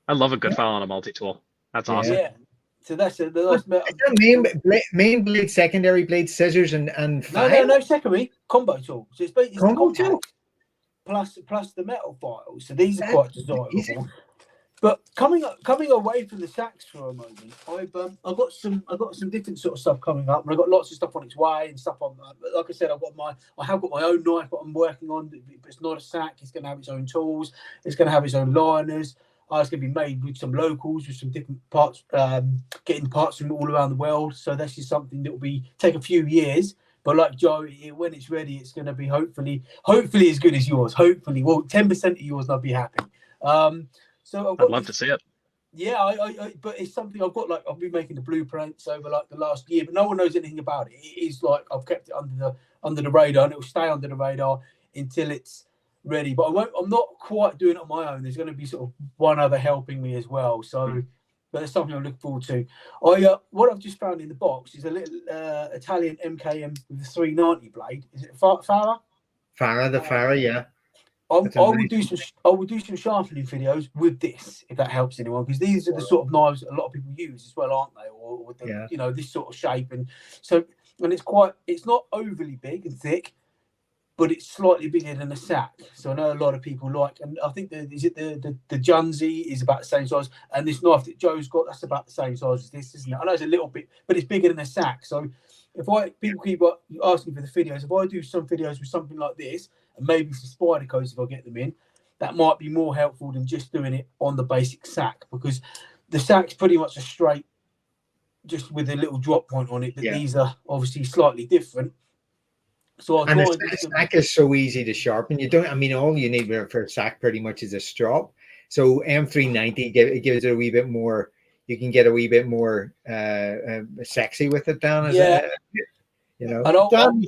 I love a good file on a multi-tool. That's awesome. yeah. So that's the nice metal. Is that main blade, secondary blade, scissors, and file? No, secondary combo tool. So it's basically Combo tool? plus the metal files. So these are quite desirable. But coming away from the sax for a moment, I've got some different sort of stuff coming up, and I've got lots of stuff on its way and stuff on. Like I said, I have got my own knife that I'm working on. It's not a sack. It's going to have its own tools. It's going to have its own liners. It's going to be made with some locals, with some different parts, getting parts from all around the world. So this is something that will take a few years. But like Joe, when it's ready, it's going to be hopefully as good as yours. Hopefully, well, 10% of yours, I'll be happy. So I'd love to see it. Yeah, but it's something I've got. Like I've been making the blueprints over like the last year, but no one knows anything about it. It is like I've kept it under the radar, and it will stay under the radar until it's ready. But I'm not quite doing it on my own. There's going to be sort of one other helping me as well. So, but that's something I'm looking forward to. What I've just found in the box is a little Italian MKM with a 390 blade. Is it Farah? Farah, yeah. I will do some sharpening videos with this, if that helps anyone, because these are the sort of knives that a lot of people use as well, aren't they? Or with the, this sort of shape, and it's not overly big and thick, but it's slightly bigger than a sack. So I know a lot of people like, and I think the Junzi is about the same size, and this knife that Joe's got, that's about the same size as this, isn't it? I know it's a little bit, but it's bigger than a sack. So people keep asking for the videos, if I do some videos with something like this, and maybe some spider codes if I get them in, that might be more helpful than just doing it on the basic sack, because the sack's pretty much a straight, just with a little drop point on it. But these are obviously slightly different. So the sack is so easy to sharpen. All you need for a sack pretty much is a strop. So M390 gives it a wee bit more. You can get a wee bit more sexy with it, Dan. Dan,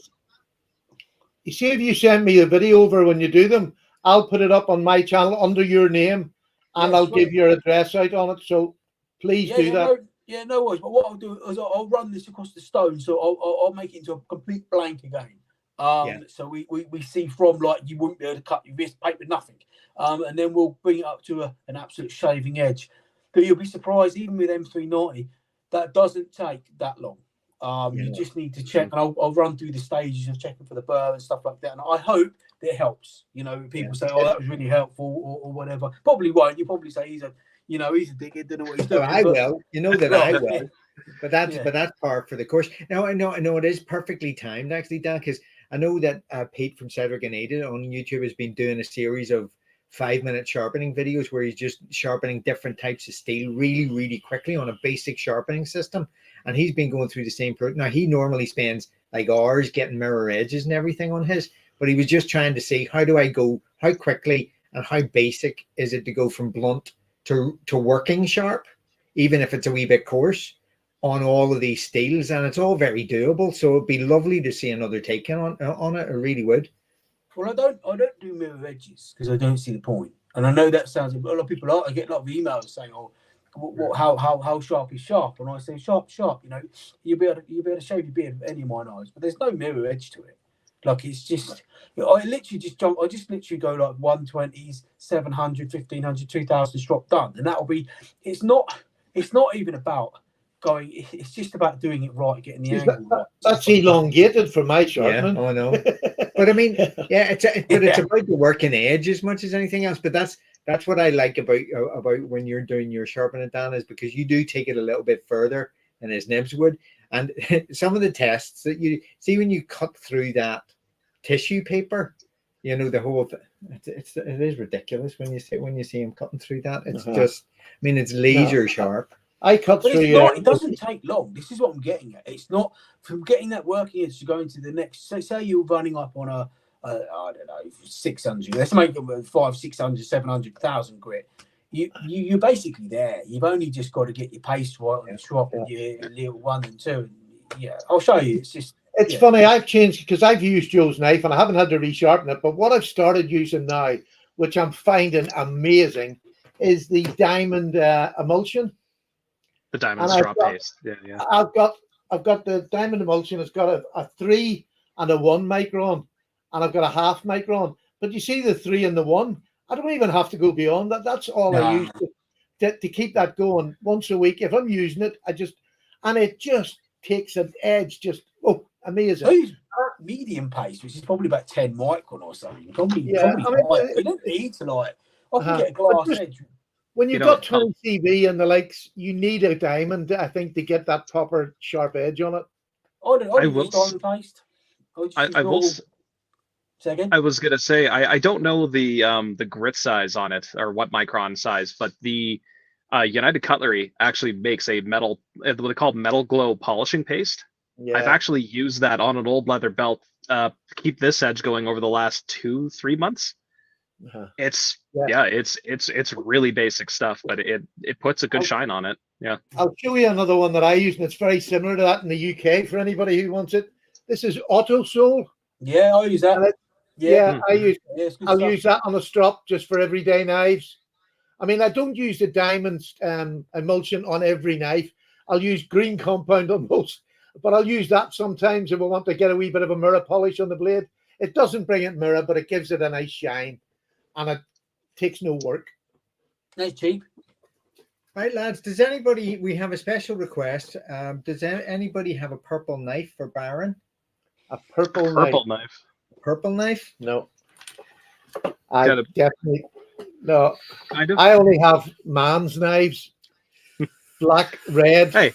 you see, if you send me a video over when you do them, I'll put it up on my channel under your name, and I'll give your address out on it. So please do that. No worries. But what I'll do is I'll run this across the stone, so I'll make it into a complete blank again. So we see from, like, you wouldn't be able to cut your wrist, paper, nothing. And then we'll bring it up to an absolute shaving edge. But you'll be surprised, even with M390, that doesn't take that long. You just need to check, and I'll run through the stages of checking for the burr and stuff like that. And I hope that it helps. People say, "Oh, that was really helpful," or whatever. Probably won't. You probably say he's a dickhead, don't know what he's doing. I will. I will. But that's par for the course. Now I know it is perfectly timed, actually, Dan, because I know that Pete from Cedric and Aiden on YouTube has been doing a series of 5-minute sharpening videos where he's just sharpening different types of steel really, really quickly on a basic sharpening system. And he's been going through the same process. Now, he normally spends like hours getting mirror edges and everything on his, but he was just trying to see, how do I go, how quickly and how basic is it to go from blunt to working sharp, even if it's a wee bit coarse, on all of these steels. And it's all very doable. So it'd be lovely to see another take on it. It really would. Well, I don't do mirror edges because I don't see the point. And I know that sounds, a lot of people are, I get a lot of emails saying, "Oh, how sharp is sharp?" And I say, sharp. You know, you'll be able to shave your beard with any of my knives, but there's no mirror edge to it. Like, it's just, I literally just jump. I just literally go like 120s, 700, 1500, 2000 strop done, and that'll be. It's not even about going. It's just about doing it right, getting the angle right. That's elongated for my sharpening. Yeah, I know. But I mean, yeah, it's about the working edge as much as anything else. But that's what I like about when you're doing your sharpening, Dan, is because you do take it a little bit further than his nibs would. And some of the tests that you see when you cut through that tissue paper, you know, the whole it is ridiculous when you see him cutting through that. It's just, I mean, it's laser sharp. I cut But through. it doesn't take long. This is what I'm getting at. It's not from getting that working edge to going to the next. Say you're running up on a I don't know, 600. Let's make it 500, 600, 700,000 grit. You're basically there. You've only just got to get your pace right on the strop and your little 1 and 2. And yeah, I'll show you. It's just. It's funny. I've changed because I've used Joe's knife and I haven't had to resharpen it. But what I've started using now, which I'm finding amazing, is the diamond emulsion. The diamond straw paste. Yeah. I've got the diamond emulsion. It's got a 3 and a 1 micron, and I've got a 0.5 micron. But you see the 3 and the 1. I don't even have to go beyond that. That's all I use to keep that going once a week. If I'm using it, it just takes an edge. Just amazing. I use medium paste, which is probably about 10 micron or something. Probably you don't need to I can get a glass edge. When you've got 20 CV and the likes, you need a diamond, I think, to get that proper sharp edge on it. I will diamond paste. I will. Say again? I was gonna say I don't know the grit size on it or what micron size, but the United Cutlery actually makes a what they call metal glow polishing paste. Yeah. I've actually used that on an old leather belt to keep this edge going over the last 2-3 months. It's really basic stuff, but it puts a good shine on it. Yeah. I'll show you another one that I use, and it's very similar to that in the UK for anybody who wants it. This is Auto Sole. Yeah, I use that. I'll use that on a strop just for everyday knives. I mean, I don't use the diamond emulsion on every knife. I'll use green compound on most, but I'll use that sometimes if I want to get a wee bit of a mirror polish on the blade. It doesn't bring it mirror, but it gives it a nice shine, and it takes no work. It's cheap. Right, lads, we have a special request. Does anybody have a purple knife for Baron? A purple knife? Purple knife? No. Definitely no. I only have man's knives. Black, red. Hey,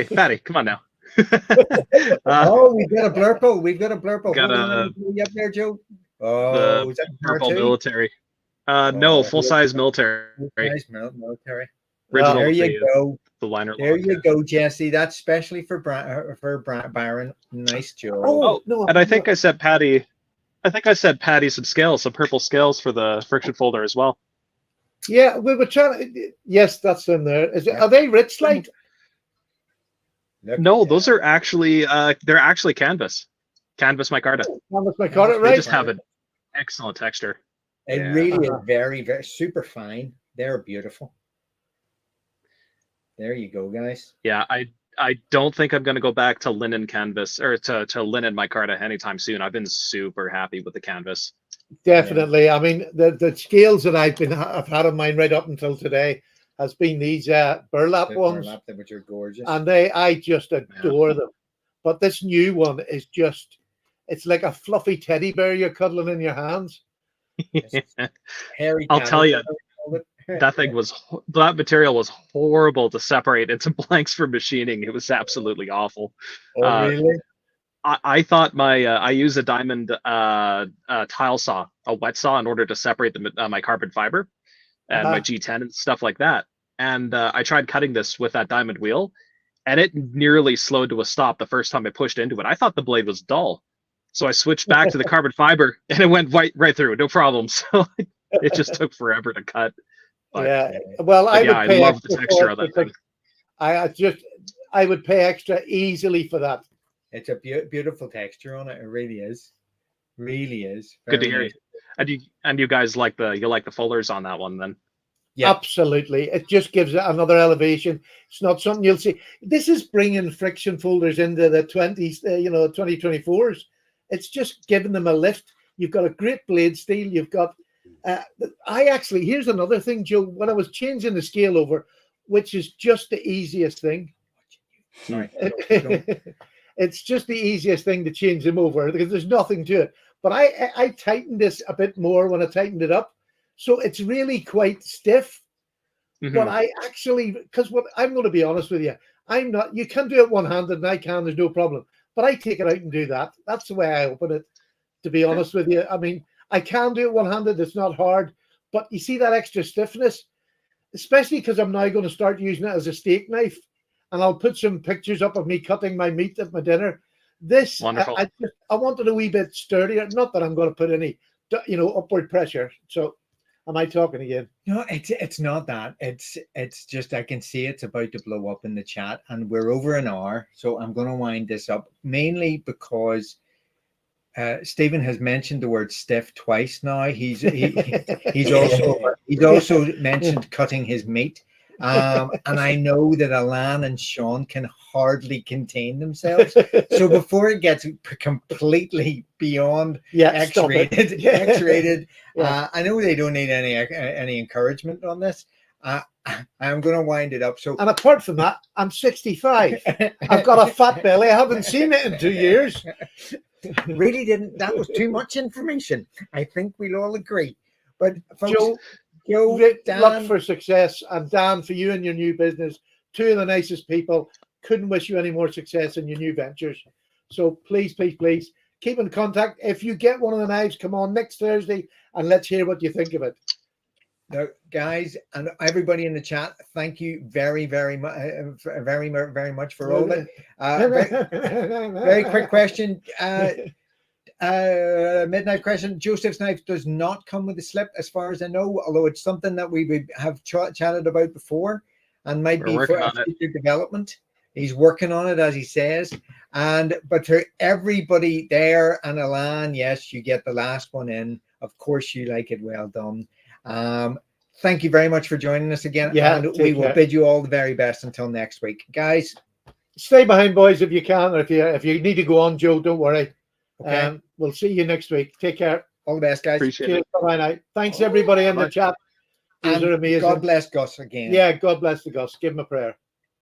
Paddy, come on now. We've got a blurple. Got you up there, Joe? Oh, is that purple military? No, full size military. Military. Original. There you go. The liner. There you go, Jesse. That's specially for Baron. Nice, Joe. Oh, no. And I think I sent Paddy some scales, some purple scales for the friction folder as well. Yeah, we were trying. Yes, that's in there. Are they Rich Slate? No, those are actually they're actually canvas micarta. Canvas micarta, right? They just have an excellent texture. It really is very, very super fine. They're beautiful. There you go, guys. Yeah, I don't think I'm going to go back to linen canvas or to linen micarta anytime soon. I've been super happy with the canvas. Definitely. Yeah. I mean, the scales that I've had on mine right up until today has been these burlap ones, which are gorgeous, and I just adore them. But this new one is it's like a fluffy teddy bear you're cuddling in your hands. Hairy. I'll tell you. That material was horrible to separate into blanks for machining. It was absolutely awful. Oh, really? I thought I use a diamond tile saw, a wet saw, in order to separate my carbon fiber and my G10 and stuff like that. And I tried cutting this with that diamond wheel, and it nearly slowed to a stop the first time I pushed into it. I thought the blade was dull, so I switched back to the carbon fiber, and it went right through, no problem. So it just took forever to cut. But, yeah, well, I would pay love the extra texture for of it that thing. I would pay extra easily for that. It's a beautiful texture on it. It really is. Really is. Good to Very hear. nice. And you guys like the fullers on that one then? Yeah. Absolutely. It just gives it another elevation. It's not something you'll see. This is bringing friction folders into the 2024s. It's just giving them a lift. You've got a great blade steel. You've got, here's another thing, Joe, when I was changing the scale over, which is just the easiest thing. Sorry. It's just the easiest thing to change them over because there's nothing to it. But I tightened this a bit more when I tightened it up. So it's really quite stiff. Mm-hmm. But I actually, because what I'm going to be honest with you, I'm not, you can do it one-handed and I can, there's no problem. But I take it out and do that. That's the way I open it, to be honest with you. I mean, I can do it one-handed. It's not hard. But you see that extra stiffness, especially because I'm now going to start using it as a steak knife. And I'll put some pictures up of me cutting my meat at my dinner. This, wonderful. I wanted a wee bit sturdier. Not that I'm going to put any, upward pressure. So, am I talking again? No, it's not that. It's just I can see it's about to blow up in the chat, and we're over an hour, so I'm going to wind this up mainly because Stephen has mentioned the word stiff twice now. He's also mentioned cutting his meat. And I know that Alan and Sean can hardly contain themselves. So before it gets completely beyond X-rated, I know they don't need any encouragement on this. I'm going to wind it up. So, and apart from that, I'm 65. I've got a fat belly. I haven't seen it in 2 years. Really didn't. That was too much information. I think we'll all agree. But folks, Joe, Dan, luck for success, and Dan, for you and your new business, two of the nicest people. Couldn't wish you any more success in your new ventures. So please, please, please keep in contact. If you get one of the knives, come on next Thursday and let's hear what you think of it. Now, guys, and everybody in the chat, thank you very, very much, very much for all that. Very quick question. Midnight question. Joseph's knife does not come with a slip, as far as I know, although it's something that we would have chatted about before and might be for future development. He's working on it, as he says. But to everybody there, and Alan, yes, you get the last one in. Of course, you like it. Well done. Thank you very much for joining us again. Yeah, and we will bid you all the very best until next week, guys. Stay behind, boys, if you can, or if you need to go on, Joe, don't worry. Okay. We'll see you next week. Take care. All the best, guys. Appreciate it. Bye now. Thanks everybody in the chat. These are amazing. God bless Gus again. Yeah, God bless the Gus. Give him a prayer.